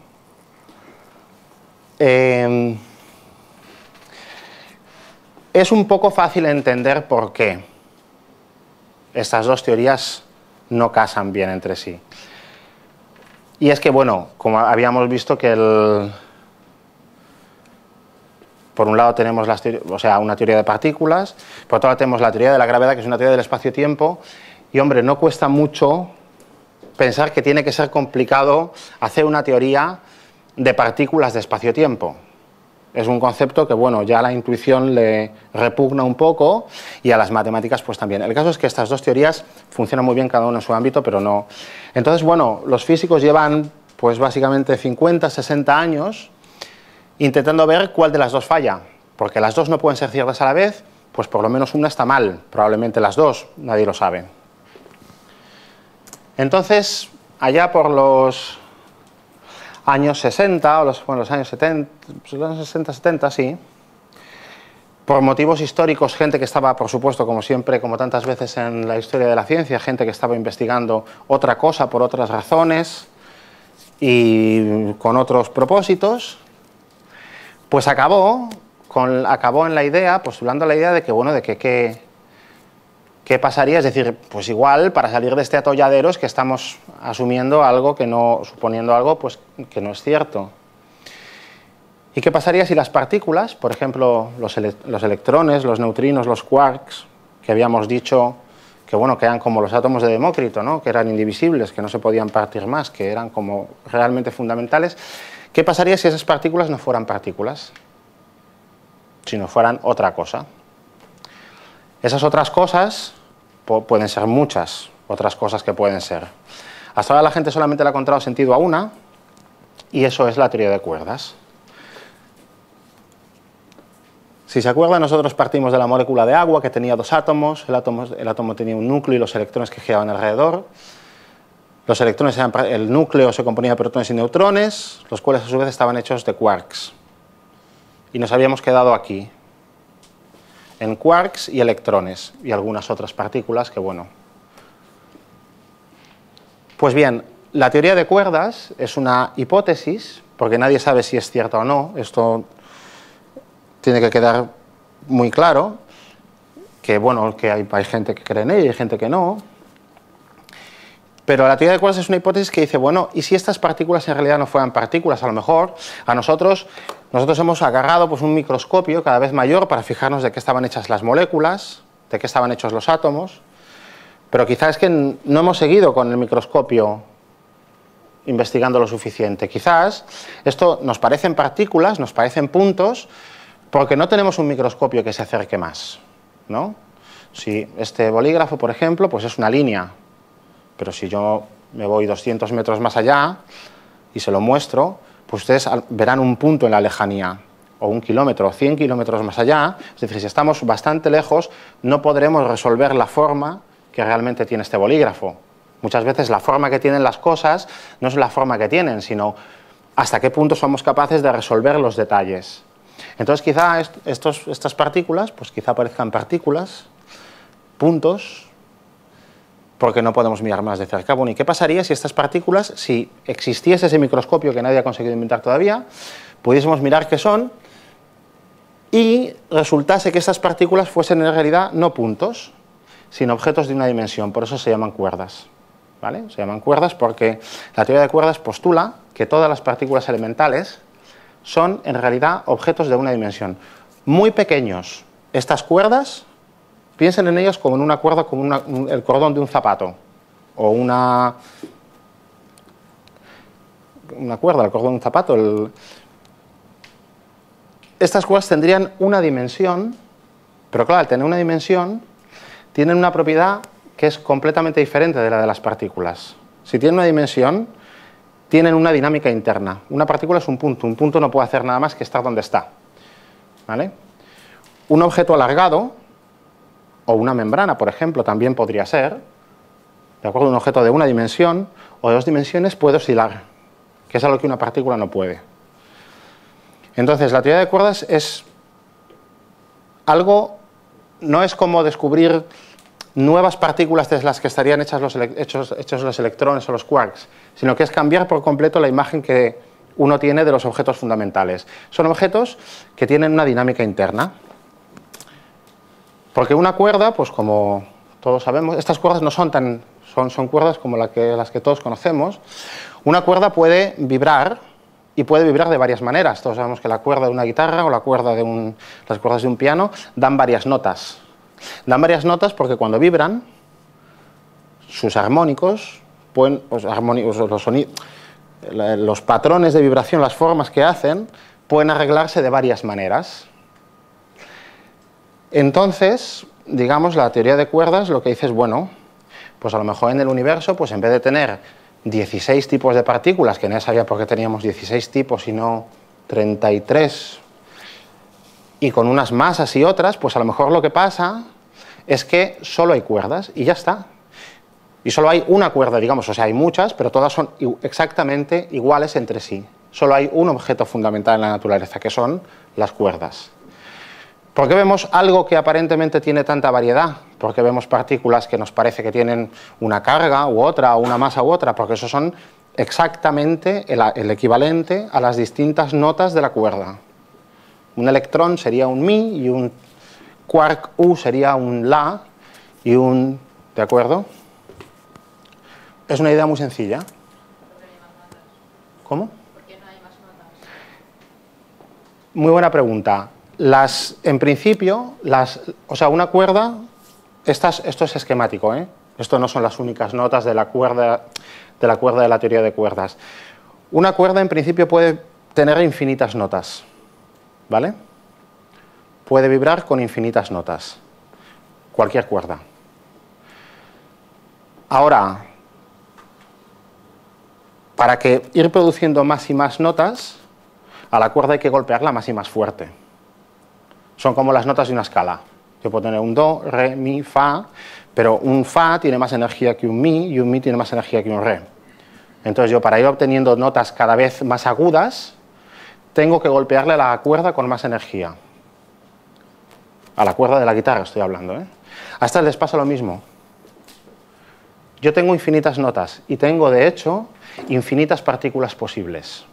Es un poco fácil entender por qué estas dos teorías no casan bien entre sí. Y es que, bueno, como habíamos visto que por un lado tenemos una teoría de partículas, por otro lado tenemos la teoría de la gravedad, que es una teoría del espacio-tiempo, y hombre, no cuesta mucho pensar que tiene que ser complicado hacer una teoría de partículas de espacio-tiempo. Es un concepto que, bueno, ya a la intuición le repugna un poco y a las matemáticas pues también. El caso es que estas dos teorías funcionan muy bien cada uno en su ámbito, pero no. Entonces, bueno, los físicos llevan pues básicamente 50, 60 años intentando ver cuál de las dos falla, porque las dos no pueden ser ciertas a la vez, pues por lo menos una está mal, probablemente las dos, nadie lo sabe. Entonces, allá por los años 60, o los años 70, los 60, 70, sí, por motivos históricos, gente que estaba, por supuesto, como siempre, como tantas veces en la historia de la ciencia, gente que estaba investigando otra cosa por otras razones y con otros propósitos, pues acabó en la idea, postulando la idea de que, bueno, de que ¿qué pasaría? Es decir, pues igual, para salir de este atolladero es que estamos asumiendo algo suponiendo algo pues, que no es cierto. ¿Y qué pasaría si las partículas, por ejemplo, los electrones, los neutrinos, los quarks, que habíamos dicho que, bueno, que eran como los átomos de Demócrito, ¿no? Que eran indivisibles, que no se podían partir más, que eran como realmente fundamentales? ¿Qué pasaría si esas partículas no fueran partículas, sino fueran otra cosa? Esas otras cosas pueden ser muchas otras cosas que pueden ser. Hasta ahora la gente solamente le ha encontrado sentido a una, y eso es la teoría de cuerdas. Si se acuerdan, nosotros partimos de la molécula de agua que tenía dos átomos, el átomo tenía un núcleo y los electrones que giraban alrededor. El núcleo se componía de protones y neutrones, los cuales a su vez estaban hechos de quarks. Y nos habíamos quedado aquí, en quarks y electrones, y algunas otras partículas que, bueno. Pues bien, la teoría de cuerdas es una hipótesis, porque nadie sabe si es cierta o no, esto tiene que quedar muy claro, que, bueno, que hay gente que cree en ella y hay gente que no. Pero la teoría de cuerdas es una hipótesis que dice, bueno, ¿y si estas partículas en realidad no fueran partículas? A lo mejor nosotros hemos agarrado pues, un microscopio cada vez mayor para fijarnos de qué estaban hechas las moléculas, de qué estaban hechos los átomos, Pero quizá es que no hemos seguido con el microscopio investigando lo suficiente. Quizás esto nos parecen partículas, nos parecen puntos, porque no tenemos un microscopio que se acerque más, ¿no? Si este bolígrafo, por ejemplo, pues es una línea, pero si yo me voy 200 metros más allá y se lo muestro, pues ustedes verán un punto en la lejanía, o 1 kilómetro, o 100 kilómetros más allá. Es decir, si estamos bastante lejos, no podremos resolver la forma que realmente tiene este bolígrafo. Muchas veces la forma que tienen las cosas no es la forma que tienen, sino hasta qué punto somos capaces de resolver los detalles. Entonces quizá estas partículas, pues quizá parezcan partículas, puntos, porque no podemos mirar más de cerca. Bueno, ¿y qué pasaría si estas partículas, si existiese ese microscopio que nadie ha conseguido inventar todavía, pudiésemos mirar qué son y resultase que estas partículas fuesen en realidad no puntos, sino objetos de una dimensión? Por eso se llaman cuerdas, ¿vale? Se llaman cuerdas porque la teoría de cuerdas postula que todas las partículas elementales son en realidad objetos de una dimensión. Muy pequeños. Estas cuerdas, piensen en ellas como en una cuerda, como el cordón de un zapato, o una cuerda, el cordón de un zapato. Estas cuerdas tendrían una dimensión, pero claro, al tener una dimensión, tienen una propiedad que es completamente diferente de la de las partículas. Si tienen una dimensión, tienen una dinámica interna. Una partícula es un punto no puede hacer nada más que estar donde está, ¿vale? Un objeto alargado, o una membrana, por ejemplo, también podría ser, de acuerdo, un objeto de una dimensión o de 2 dimensiones puede oscilar, que es algo que una partícula no puede. Entonces, la teoría de cuerdas es algo, no es como descubrir nuevas partículas de las que estarían hechos los electrones o los quarks, sino que es cambiar por completo la imagen que uno tiene de los objetos fundamentales. Son objetos que tienen una dinámica interna. Porque una cuerda, pues como todos sabemos, estas cuerdas no son son cuerdas como las que todos conocemos. Una cuerda puede vibrar, y puede vibrar de varias maneras. Todos sabemos que la cuerda de una guitarra o las cuerdas de un piano dan varias notas. Dan varias notas porque cuando vibran, sus armónicos, los patrones de vibración, las formas que hacen, pueden arreglarse de varias maneras. Entonces, digamos, la teoría de cuerdas lo que dice es, bueno, pues a lo mejor en el universo, pues en vez de tener 16 tipos de partículas, que nadie sabía por qué teníamos 16 tipos y no 33, y con unas masas y otras, pues a lo mejor lo que pasa es que solo hay cuerdas y ya está. Y solo hay una cuerda, digamos, o sea, hay muchas, pero todas son exactamente iguales entre sí. Solo hay un objeto fundamental en la naturaleza, que son las cuerdas. ¿Por qué vemos algo que aparentemente tiene tanta variedad? ¿Por qué vemos partículas que nos parece que tienen una carga u otra, o una masa u otra? Porque eso son exactamente el equivalente a las distintas notas de la cuerda. Un electrón sería un mi, y un quark U sería un la, y un... ¿De acuerdo? Es una idea muy sencilla. ¿Cómo? ¿Por qué no hay más notas? Muy buena pregunta. En principio, o sea, una cuerda, esto es esquemático, ¿eh? Esto no son las únicas notas de la cuerda de la teoría de cuerdas. Una cuerda, en principio, puede tener infinitas notas, ¿vale? Puede vibrar con infinitas notas, cualquier cuerda. Ahora, para que ir produciendo más y más notas, a la cuerda hay que golpearla más y más fuerte. Son como las notas de una escala. Yo puedo tener un do, re, mi, fa, pero un fa tiene más energía que un mi, y un mi tiene más energía que un re. Entonces yo, para ir obteniendo notas cada vez más agudas, tengo que golpearle a la cuerda con más energía. A la cuerda de la guitarra estoy hablando, ¿eh? A estas les pasa lo mismo. Yo tengo infinitas notas y tengo, de hecho, infinitas partículas posibles.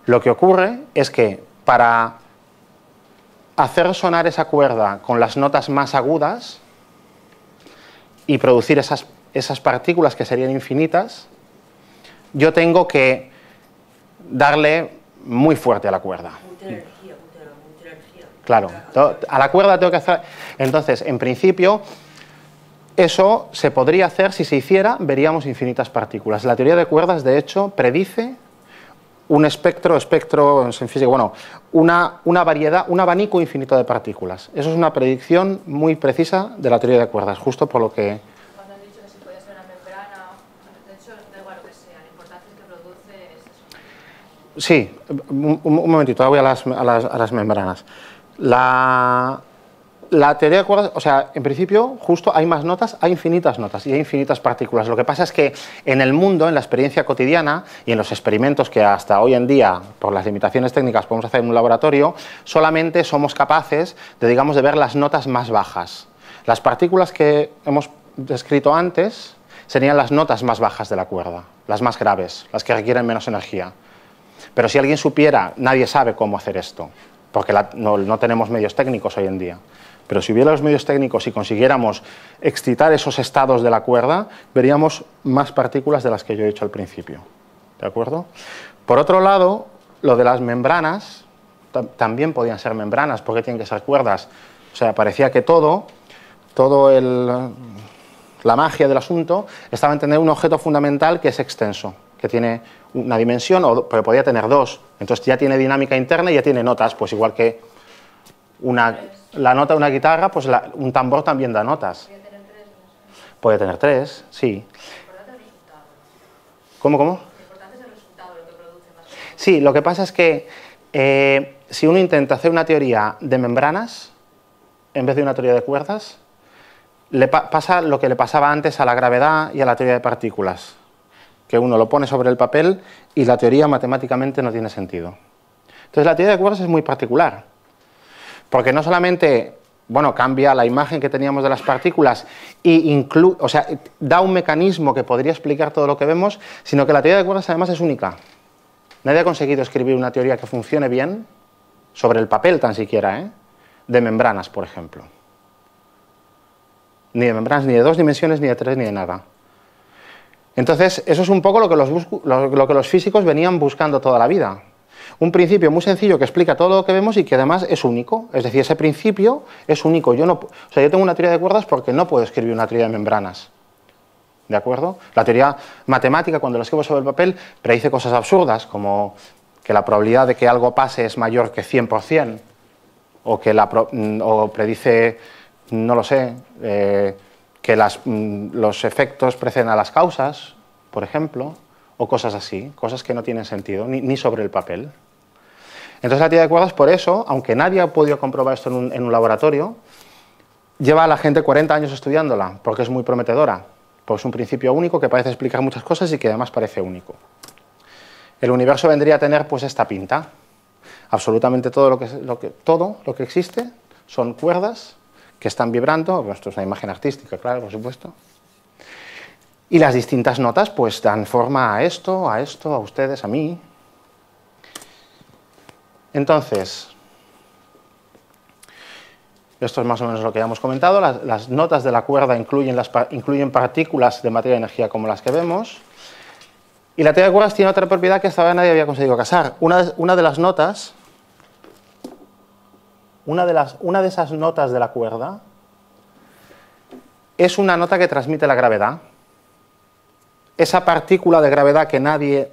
Lo que ocurre es que para hacer sonar esa cuerda con las notas más agudas y producir esas partículas que serían infinitas, yo tengo que darle muy fuerte a la cuerda. Mucha energía. Claro, a la cuerda tengo que hacer... Entonces, en principio, Eso se podría hacer, si se hiciera, veríamos infinitas partículas. La teoría de cuerdas, de hecho, predice un espectro en física, bueno, una variedad, un abanico infinito de partículas. Eso es una predicción muy precisa de la teoría de cuerdas, justo por lo que... Cuando has dicho que si puede ser una membrana, de hecho, da igual lo que sea, la importancia es que produce es eso. Sí, un momentito, ahora voy a las membranas. La teoría de cuerdas, o sea, en principio, justo hay más notas, hay infinitas notas y hay infinitas partículas. Lo que pasa es que en el mundo, en la experiencia cotidiana y en los experimentos que hasta hoy en día, por las limitaciones técnicas, podemos hacer en un laboratorio, solamente somos capaces de, digamos, de ver las notas más bajas. Las partículas que hemos descrito antes serían las notas más bajas de la cuerda, las más graves, las que requieren menos energía. Pero si alguien supiera, nadie sabe cómo hacer esto, porque no tenemos medios técnicos hoy en día. Pero si hubiera los medios técnicos y consiguiéramos excitar esos estados de la cuerda, veríamos más partículas de las que yo he dicho al principio. ¿De acuerdo? Por otro lado, lo de las membranas, también podían ser membranas, porque tienen que ser cuerdas. O sea, parecía que la magia del asunto estaba en tener un objeto fundamental que es extenso, que tiene una dimensión, pero podía tener dos. Entonces ya tiene dinámica interna y ya tiene notas, pues igual que la nota de una guitarra, pues un tambor también da notas. ¿Puede tener tres? Puede tener tres, sí. Lo importante es el resultado. ¿Cómo? Lo importante es el resultado, lo que produce más. Sí, lo que pasa es que si uno intenta hacer una teoría de membranas, en vez de una teoría de cuerdas, le pasa lo que le pasaba antes a la gravedad y a la teoría de partículas, que uno lo pone sobre el papel y la teoría matemáticamente no tiene sentido. Entonces la teoría de cuerdas es muy particular, porque no solamente, bueno, cambia la imagen que teníamos de las partículas y o sea, da un mecanismo que podría explicar todo lo que vemos, sino que la teoría de cuerdas además es única. Nadie ha conseguido escribir una teoría que funcione bien, sobre el papel tan siquiera, de membranas, por ejemplo. Ni de membranas, ni de dos dimensiones, ni de tres, ni de nada. Entonces, eso es un poco lo que los físicos venían buscando toda la vida. Un principio muy sencillo que explica todo lo que vemos y que además es único. Es decir, ese principio es único. Yo tengo una teoría de cuerdas porque no puedo escribir una teoría de membranas. ¿De acuerdo? La teoría matemática, cuando la escribo sobre el papel, predice cosas absurdas, como que la probabilidad de que algo pase es mayor que 100%, o predice, no lo sé, que los efectos preceden a las causas, por ejemplo, o cosas así, cosas que no tienen sentido, ni sobre el papel. Entonces la teoría de cuerdas, por eso, aunque nadie ha podido comprobar esto en un laboratorio, lleva a la gente 40 años estudiándola, porque es muy prometedora, pues es un principio único que parece explicar muchas cosas y que además parece único. El universo vendría a tener pues esta pinta. Absolutamente todo lo que existe son cuerdas que están vibrando. Esto es una imagen artística, claro, por supuesto. Y las distintas notas pues dan forma a esto, a ustedes, a mí. Entonces, esto es más o menos lo que ya hemos comentado. Las notas de la cuerda incluyen partículas de materia y energía como las que vemos. Y la teoría de cuerdas tiene otra propiedad que hasta ahora nadie había conseguido casar. Una de las notas, una de esas notas de la cuerda es una nota que transmite la gravedad. Esa partícula de gravedad que nadie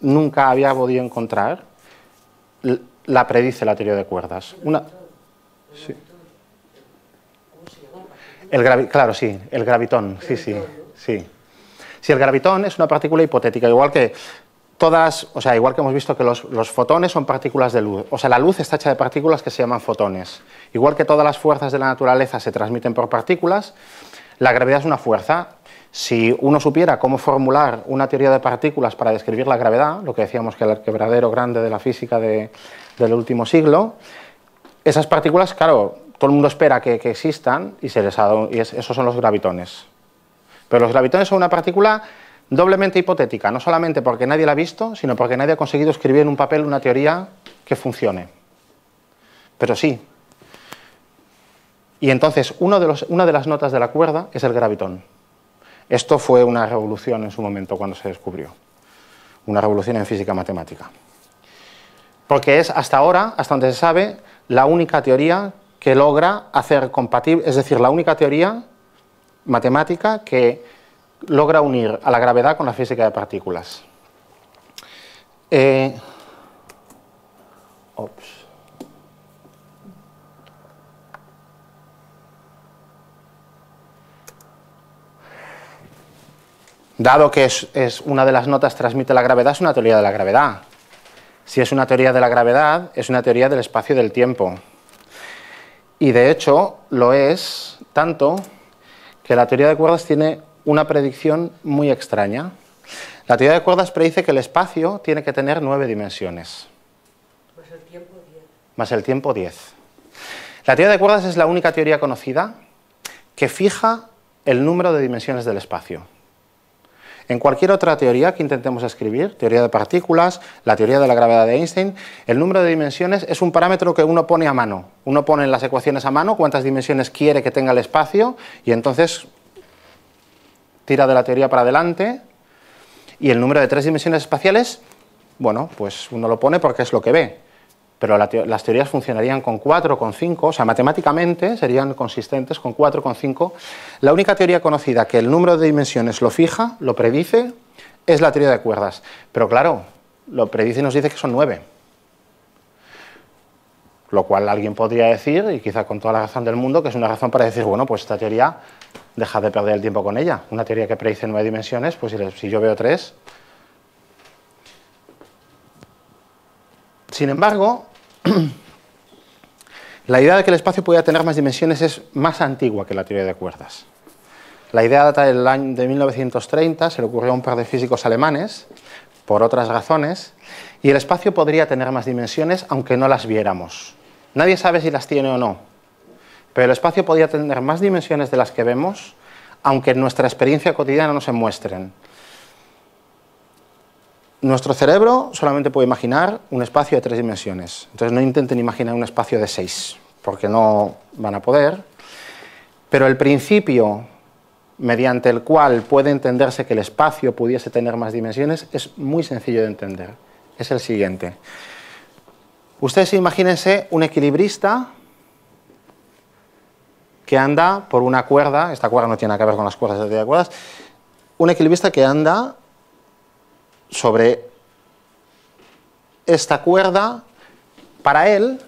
nunca había podido encontrar, la predice la teoría de cuerdas. Sí. Claro, sí, el gravitón, sí. Si el gravitón es una partícula hipotética, igual que igual que hemos visto que los fotones son partículas de luz, o sea, la luz está hecha de partículas que se llaman fotones. Igual que todas las fuerzas de la naturaleza se transmiten por partículas, la gravedad es una fuerza. Si uno supiera cómo formular una teoría de partículas para describir la gravedad, lo que decíamos que el quebradero grande de la física del último siglo, esas partículas, claro, todo el mundo espera que existan y esos son los gravitones. Pero los gravitones son una partícula doblemente hipotética, no solamente porque nadie la ha visto, sino porque nadie ha conseguido escribir en un papel una teoría que funcione. Pero sí. Y entonces, una de las notas de la cuerda es el gravitón. Esto fue una revolución en su momento cuando se descubrió. Una revolución en física matemática. Porque es hasta ahora, hasta donde se sabe, la única teoría que logra hacer compatible, es decir, la única teoría matemática que logra unir a la gravedad con la física de partículas. Dado que es una de las notas transmite la gravedad, es una teoría de la gravedad. Si es una teoría de la gravedad, es una teoría del espacio y del tiempo. Y de hecho lo es tanto que la teoría de cuerdas tiene una predicción muy extraña. La teoría de cuerdas predice que el espacio tiene que tener 9 dimensiones. Más el tiempo 10. Más el tiempo 10. La teoría de cuerdas es la única teoría conocida que fija el número de dimensiones del espacio. En cualquier otra teoría que intentemos escribir, teoría de partículas, la teoría de la gravedad de Einstein, el número de dimensiones es un parámetro que uno pone a mano. Uno pone en las ecuaciones a mano cuántas dimensiones quiere que tenga el espacio y entonces tira de la teoría para adelante. Y el número de 3 dimensiones espaciales, bueno, pues uno lo pone porque es lo que ve. Pero las teorías funcionarían con 4, con 5, o sea, matemáticamente serían consistentes con 4, con 5. La única teoría conocida que el número de dimensiones lo fija, lo predice, es la teoría de cuerdas. Pero claro, lo predice y nos dice que son 9. Lo cual alguien podría decir, y quizá con toda la razón del mundo, que es una razón para decir, bueno, pues esta teoría, deja de perder el tiempo con ella. Una teoría que predice 9 dimensiones, pues si yo veo 3... Sin embargo, la idea de que el espacio pudiera tener más dimensiones es más antigua que la teoría de cuerdas. La idea data del año de 1930, se le ocurrió a un par de físicos alemanes, por otras razones, y el espacio podría tener más dimensiones aunque no las viéramos. Nadie sabe si las tiene o no, pero el espacio podría tener más dimensiones de las que vemos, aunque en nuestra experiencia cotidiana no se muestren. Nuestro cerebro solamente puede imaginar un espacio de 3 dimensiones. Entonces no intenten imaginar un espacio de 6, porque no van a poder. Pero el principio mediante el cual puede entenderse que el espacio pudiese tener más dimensiones es muy sencillo de entender. Es el siguiente. Ustedes imagínense un equilibrista que anda por una cuerda, esta cuerda no tiene nada que ver con las cuerdas de teoría de cuerdas, un equilibrista que anda sobre esta cuerda. Para él,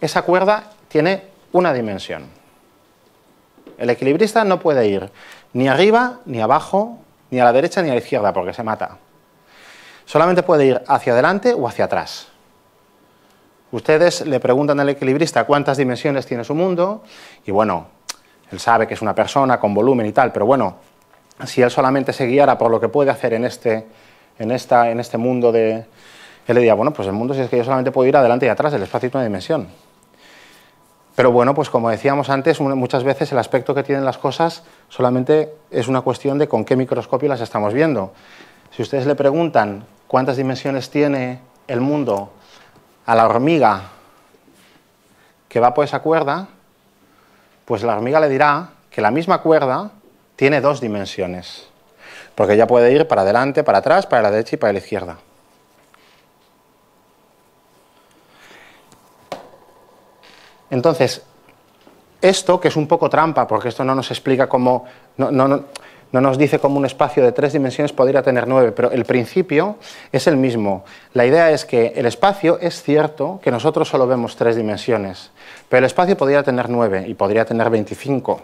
esa cuerda tiene una dimensión. El equilibrista no puede ir ni arriba, ni abajo, ni a la derecha, ni a la izquierda, porque se mata. Solamente puede ir hacia adelante o hacia atrás. Ustedes le preguntan al equilibrista cuántas dimensiones tiene su mundo, y bueno, él sabe que es una persona con volumen y tal, pero bueno, si él solamente se guiara por lo que puede hacer en este mundo de... Él le diría, bueno, pues el mundo, si es que yo solamente puedo ir adelante y atrás, el espacio tiene una dimensión. Pero bueno, pues como decíamos antes, muchas veces el aspecto que tienen las cosas solamente es una cuestión de con qué microscopio las estamos viendo. Si ustedes le preguntan cuántas dimensiones tiene el mundo a la hormiga que va por esa cuerda, pues la hormiga le dirá que la misma cuerda tiene 2 dimensiones. Porque ya puede ir para adelante, para atrás, para la derecha y para la izquierda. Entonces, esto, que es un poco trampa, porque esto no nos explica cómo, no nos dice cómo un espacio de 3 dimensiones podría tener 9, pero el principio es el mismo. La idea es que el espacio, es cierto que nosotros solo vemos 3 dimensiones, pero el espacio podría tener 9 y podría tener 25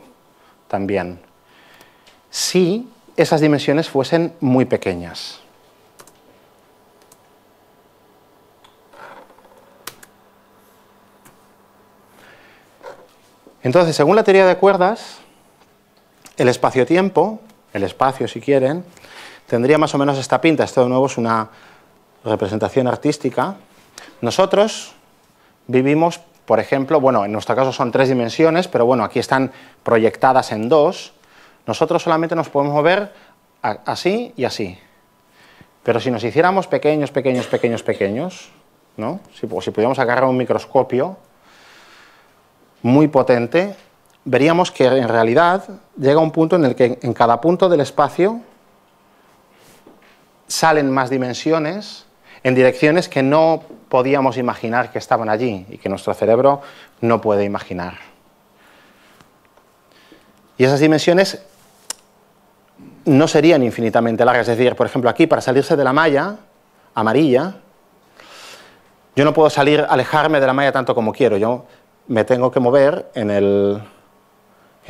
también, si esas dimensiones fuesen muy pequeñas. Entonces, según la teoría de cuerdas, el espacio-tiempo, el espacio si quieren, tendría más o menos esta pinta. Esto de nuevo es una representación artística. Nosotros vivimos, por ejemplo, bueno, en nuestro caso son 3 dimensiones, pero bueno, aquí están proyectadas en 2. Nosotros solamente nos podemos mover así y así. Pero si nos hiciéramos pequeños, ¿no? Si pudiéramos agarrar un microscopio muy potente, veríamos que en realidad llega un punto en el que en cada punto del espacio salen más dimensiones en direcciones que no podíamos imaginar que estaban allí y que nuestro cerebro no puede imaginar. Y esas dimensiones no serían infinitamente largas. Es decir, por ejemplo, aquí para salirse de la malla amarilla, yo no puedo alejarme de la malla tanto como quiero. Yo me tengo que mover en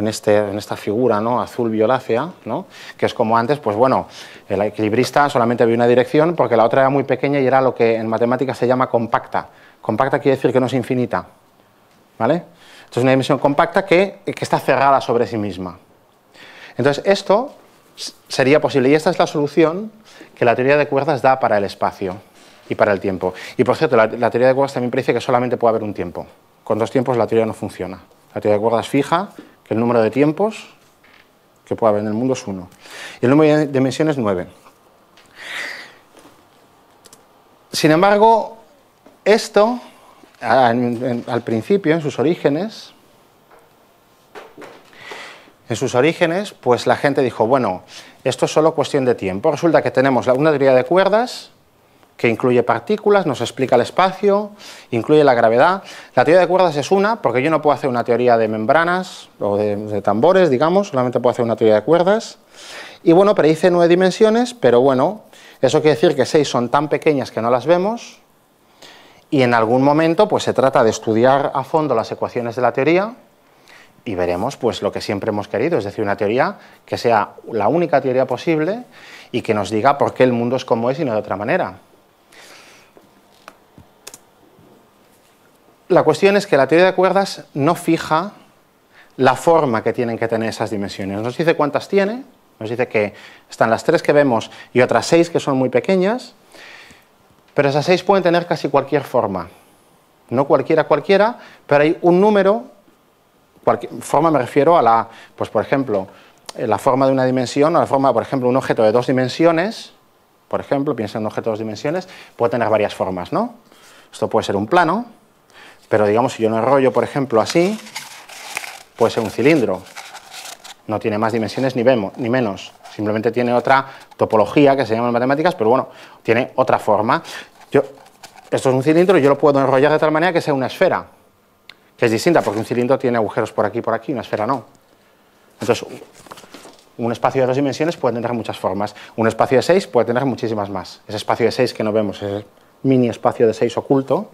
esta figura, ¿no?, azul-violácea, ¿no?, que es como antes, pues bueno, el equilibrista solamente había una dirección porque la otra era muy pequeña y era lo que en matemáticas se llama compacta. Compacta quiere decir que no es infinita, ¿vale? Entonces es una dimensión compacta que está cerrada sobre sí misma. Entonces esto sería posible y esta es la solución que la teoría de cuerdas da para el espacio y para el tiempo. Y por cierto, la teoría de cuerdas también predice que solamente puede haber un tiempo. Con dos tiempos la teoría no funciona. La teoría de cuerdas fija que el número de tiempos que puede haber en el mundo es 1. Y el número de dimensiones 9. Sin embargo, esto, al principio, en sus orígenes, pues la gente dijo, bueno, esto es solo cuestión de tiempo. Resulta que tenemos una teoría de cuerdas que incluye partículas, nos explica el espacio, incluye la gravedad. La teoría de cuerdas es una, porque yo no puedo hacer una teoría de membranas o de tambores, digamos, solamente puedo hacer una teoría de cuerdas. Y bueno, predice 9 dimensiones, pero bueno, eso quiere decir que 6 son tan pequeñas que no las vemos, y en algún momento pues se trata de estudiar a fondo las ecuaciones de la teoría, y veremos pues lo que siempre hemos querido, es decir, una teoría que sea la única teoría posible y que nos diga por qué el mundo es como es y no de otra manera. La cuestión es que la teoría de cuerdas no fija la forma que tienen que tener esas dimensiones. Nos dice cuántas tiene, nos dice que están las 3 que vemos y otras 6 que son muy pequeñas, pero esas 6 pueden tener casi cualquier forma. No cualquiera, pero hay un número, forma me refiero a la, pues por ejemplo, la forma de una dimensión, o la forma, por ejemplo, un objeto de 2 dimensiones, por ejemplo, piensa en un objeto de 2 dimensiones, puede tener varias formas, ¿no? Esto puede ser un plano, pero digamos, si yo lo enrollo, por ejemplo, así, puede ser un cilindro. No tiene más dimensiones ni menos. Simplemente tiene otra topología que se llama en matemáticas, pero bueno, tiene otra forma. Esto es un cilindro y yo lo puedo enrollar de tal manera que sea una esfera, que es distinta, porque un cilindro tiene agujeros por aquí, una esfera no. Entonces, un espacio de 2 dimensiones puede tener muchas formas. Un espacio de 6 puede tener muchísimas más. Ese espacio de 6 que no vemos, ese mini espacio de 6 oculto.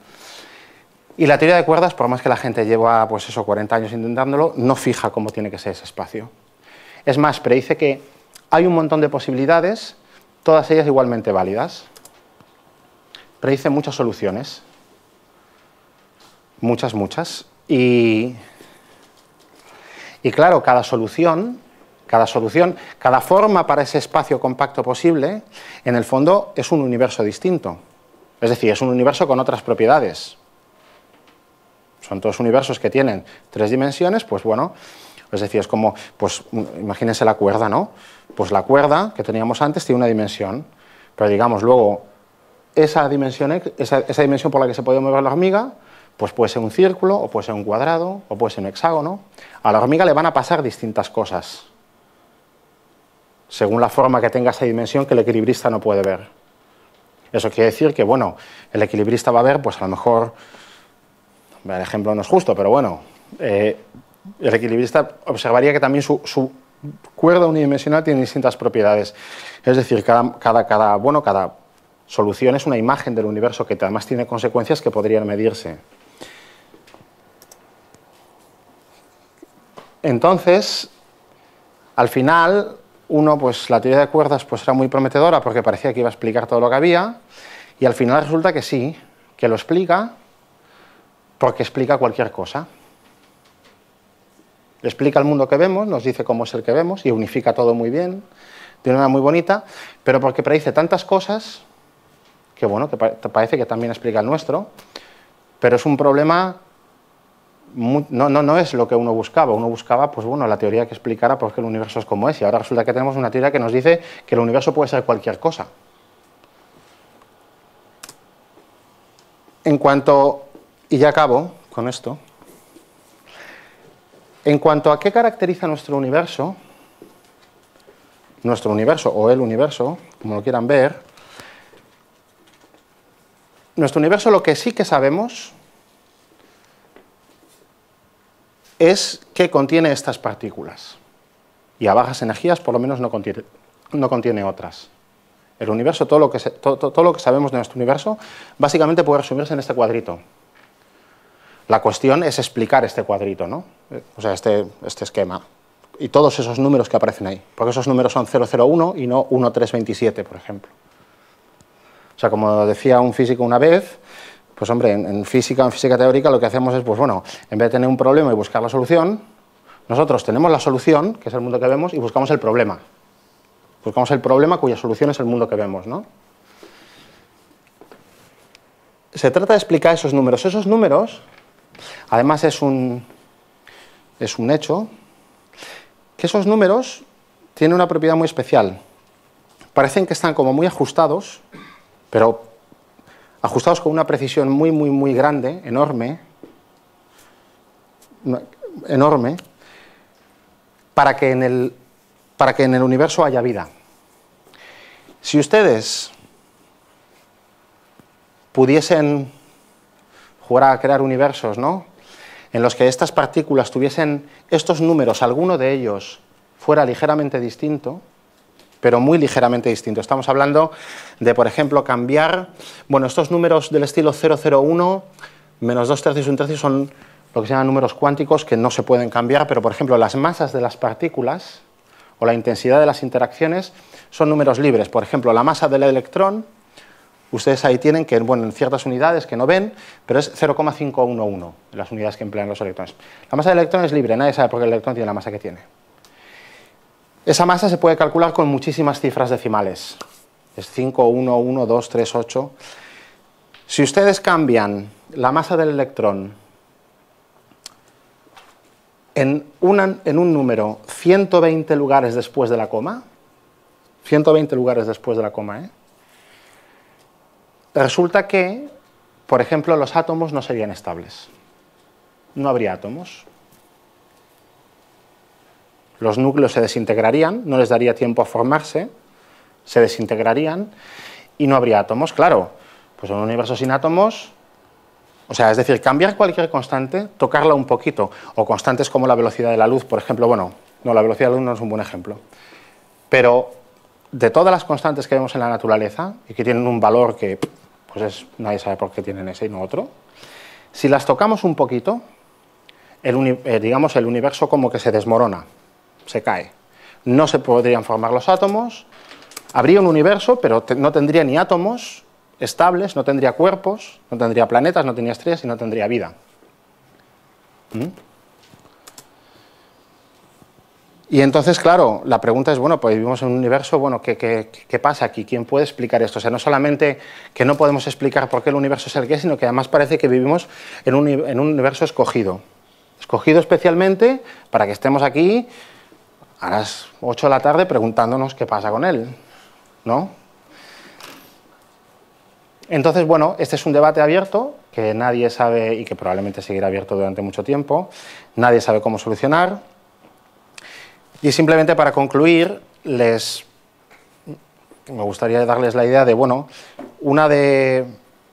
Y la teoría de cuerdas, por más que la gente lleva pues eso, 40 años intentándolo, no fija cómo tiene que ser ese espacio. Es más, predice que hay un montón de posibilidades, todas ellas igualmente válidas. Predice muchas soluciones. Muchas. Y claro, cada solución, cada forma para ese espacio compacto posible, en el fondo es un universo distinto. Es decir, es un universo con otras propiedades. Son todos universos que tienen 3 dimensiones, pues bueno, es decir, es como, pues imagínense la cuerda, ¿no? Pues la cuerda que teníamos antes tiene una dimensión, pero digamos luego esa dimensión por la que se puede mover la hormiga, pues puede ser un círculo, o puede ser un cuadrado, o puede ser un hexágono. A la hormiga le van a pasar distintas cosas, según la forma que tenga esa dimensión que el equilibrista no puede ver. Eso quiere decir que, bueno, el equilibrista va a ver, pues a lo mejor, el ejemplo no es justo, pero bueno, el equilibrista observaría que también su cuerda unidimensional tiene distintas propiedades. Es decir, cada solución es una imagen del universo que además tiene consecuencias que podrían medirse. Entonces, al final, pues la teoría de cuerdas pues era muy prometedora porque parecía que iba a explicar todo lo que había, y al final resulta que sí, que lo explica, porque explica cualquier cosa. Explica el mundo que vemos, nos dice cómo es el que vemos y unifica todo muy bien, de una manera muy bonita, pero porque predice tantas cosas que, bueno, que parece que también explica el nuestro, pero es un problema, no es lo que uno buscaba, pues bueno, la teoría que explicara por qué el universo es como es, y ahora resulta que tenemos una teoría que nos dice que el universo puede ser cualquier cosa. En cuanto, y ya acabo con esto, en cuanto a qué caracteriza nuestro universo o el universo, como lo quieran ver, nuestro universo lo que sí que sabemos es que contiene estas partículas. y a bajas energías por lo menos no contiene otras. El universo, todo lo que sabemos de nuestro universo, básicamente puede resumirse en este cuadrito. La cuestión es explicar este cuadrito, ¿no? O sea, este esquema. Y todos esos números que aparecen ahí. Porque esos números son 001 y no 1327, por ejemplo. O sea, como decía un físico una vez, pues hombre, en física teórica lo que hacemos es, pues bueno, en vez de tener un problema y buscar la solución, nosotros tenemos la solución, que es el mundo que vemos, y buscamos el problema. Buscamos el problema cuya solución es el mundo que vemos, ¿no? Se trata de explicar esos números. Esos números, además es un hecho, que esos números tienen una propiedad muy especial. Parecen que están como muy ajustados, pero ajustados con una precisión muy, muy, muy grande, enorme, para que en el universo haya vida. Si ustedes pudiesen jugar a crear universos, ¿no?, en los que estas partículas tuviesen estos números, alguno de ellos fuera ligeramente distinto, pero muy ligeramente distinto. Estamos hablando de, por ejemplo, cambiar, bueno, estos números del estilo 001, menos 2 tercios y 1 tercio son lo que se llaman números cuánticos que no se pueden cambiar, pero, por ejemplo, las masas de las partículas o la intensidad de las interacciones son números libres. Por ejemplo, la masa del electrón, ustedes ahí tienen que, bueno, en ciertas unidades que no ven, pero es 0,511, las unidades que emplean los electrones. La masa del electrón es libre, nadie sabe por qué el electrón tiene la masa que tiene. Esa masa se puede calcular con muchísimas cifras decimales. Es 5, 1, 1, 2, 3, 8. Si ustedes cambian la masa del electrón en un número 120 lugares después de la coma, 120 lugares después de la coma, resulta que, por ejemplo, los átomos no serían estables. No habría átomos. Los núcleos se desintegrarían, no les daría tiempo a formarse, se desintegrarían y no habría átomos. Claro, pues en un universo sin átomos, o sea, es decir, cambiar cualquier constante, tocarla un poquito, o constantes como la velocidad de la luz, por ejemplo, bueno, no, la velocidad de la luz no es un buen ejemplo, pero de todas las constantes que vemos en la naturaleza y que tienen un valor que, pues nadie sabe por qué tienen ese y no otro, si las tocamos un poquito, digamos, el universo como que se desmorona, se cae. No se podrían formar los átomos, habría un universo, pero no tendría ni átomos estables, no tendría cuerpos, no tendría planetas, no tendría estrellas y no tendría vida. Y entonces, claro, la pregunta es, bueno, pues vivimos en un universo, bueno, ¿qué pasa aquí? ¿Quién puede explicar esto? O sea, no solamente que no podemos explicar por qué el universo es el que es, sino que además parece que vivimos en un universo escogido. Escogido especialmente para que estemos aquí a las 8 de la tarde preguntándonos qué pasa con él, ¿no? Entonces, bueno, este es un debate abierto que nadie sabe y que probablemente seguirá abierto durante mucho tiempo. Nadie sabe cómo solucionar. Y simplemente para concluir, me gustaría darles la idea de, bueno, una de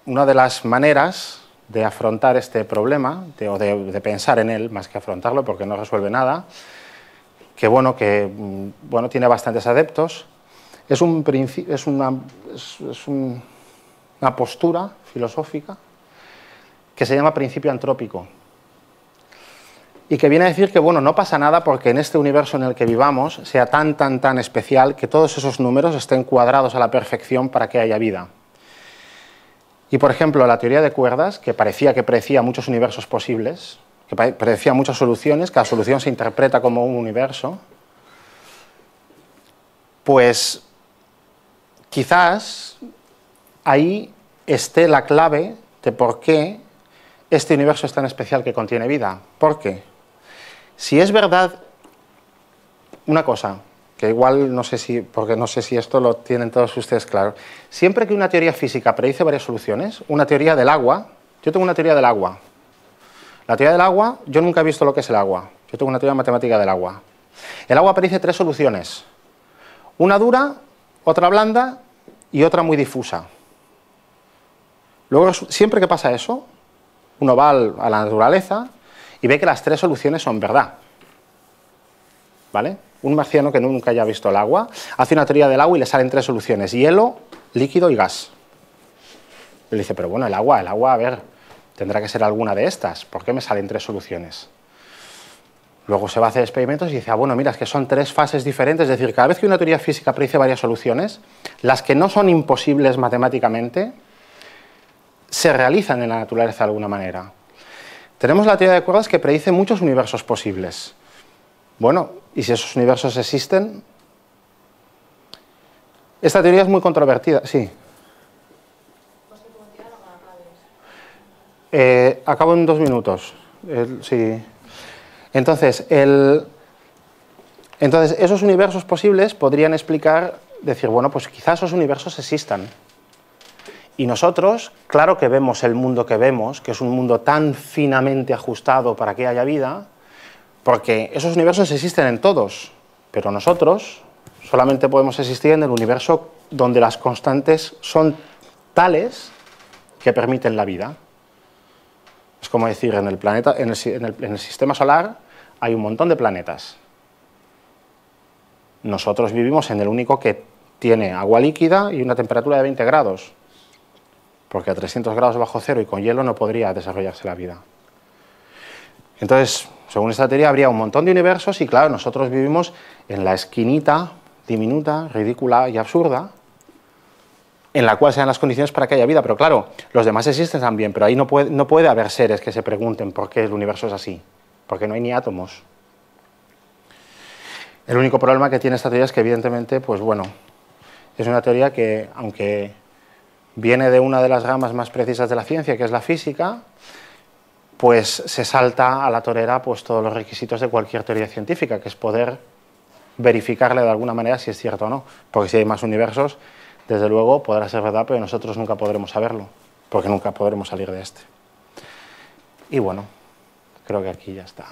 las maneras de afrontar este problema, o de pensar en él, más que afrontarlo, porque no resuelve nada, que tiene bastantes adeptos, es una postura filosófica que se llama principio antrópico y que viene a decir que, bueno, no pasa nada porque en este universo en el que vivamos sea tan especial que todos esos números estén cuadrados a la perfección para que haya vida. Y, por ejemplo, la teoría de cuerdas, que parecía que predecía muchos universos posibles, que predecía muchas soluciones, cada solución se interpreta como un universo, pues quizás ahí esté la clave de por qué este universo es tan especial que contiene vida. ¿Por qué? Si es verdad una cosa, que igual no sé si esto lo tienen todos ustedes claro, siempre que una teoría física predice varias soluciones, una teoría del agua, yo tengo una teoría del agua. La teoría del agua, yo nunca he visto lo que es el agua, yo tengo una teoría matemática del agua. El agua predice 3 soluciones, una dura, otra blanda y otra muy difusa. Luego, siempre que pasa eso, uno va a la naturaleza y ve que las 3 soluciones son verdad. ¿Vale? un marciano que nunca haya visto el agua, hace una teoría del agua y le salen 3 soluciones: hielo, líquido y gas. Él dice, pero bueno, el agua, a ver, tendrá que ser alguna de estas, ¿por qué me salen 3 soluciones? Luego se va a hacer experimentos y dice, ah, bueno, mira, es que son 3 fases diferentes, es decir, cada vez que una teoría física predice varias soluciones, las que no son imposibles matemáticamente, se realizan en la naturaleza de alguna manera. Tenemos la teoría de cuerdas que predice muchos universos posibles. Bueno, ¿y si esos universos existen? Esta teoría es muy controvertida, sí. Acabo en 2 minutos. Sí. Entonces, esos universos posibles podrían explicar, decir, bueno, pues quizás esos universos existan. Y nosotros, claro que vemos el mundo que vemos, que es un mundo tan finamente ajustado para que haya vida, porque esos universos existen en todos, pero nosotros solamente podemos existir en el universo donde las constantes son tales que permiten la vida. Es como decir, en el planeta, en el sistema solar hay un montón de planetas. Nosotros vivimos en el único que tiene agua líquida y una temperatura de 20 grados, porque a 300 grados bajo cero y con hielo no podría desarrollarse la vida. Entonces, según esta teoría, habría un montón de universos y, claro, nosotros vivimos en la esquinita diminuta, ridícula y absurda, en la cual sean las condiciones para que haya vida. Pero claro, los demás existen también, pero ahí no puede haber seres que se pregunten por qué el universo es así, porque no hay ni átomos. El único problema que tiene esta teoría es que, evidentemente, pues bueno, es una teoría que, aunque viene de una de las ramas más precisas de la ciencia, que es la física, pues se salta a la torera pues todos los requisitos de cualquier teoría científica, que es poder verificarle de alguna manera si es cierto o no, porque si hay más universos, desde luego podrá ser verdad, pero nosotros nunca podremos saberlo, porque nunca podremos salir de este. Y bueno, creo que aquí ya está.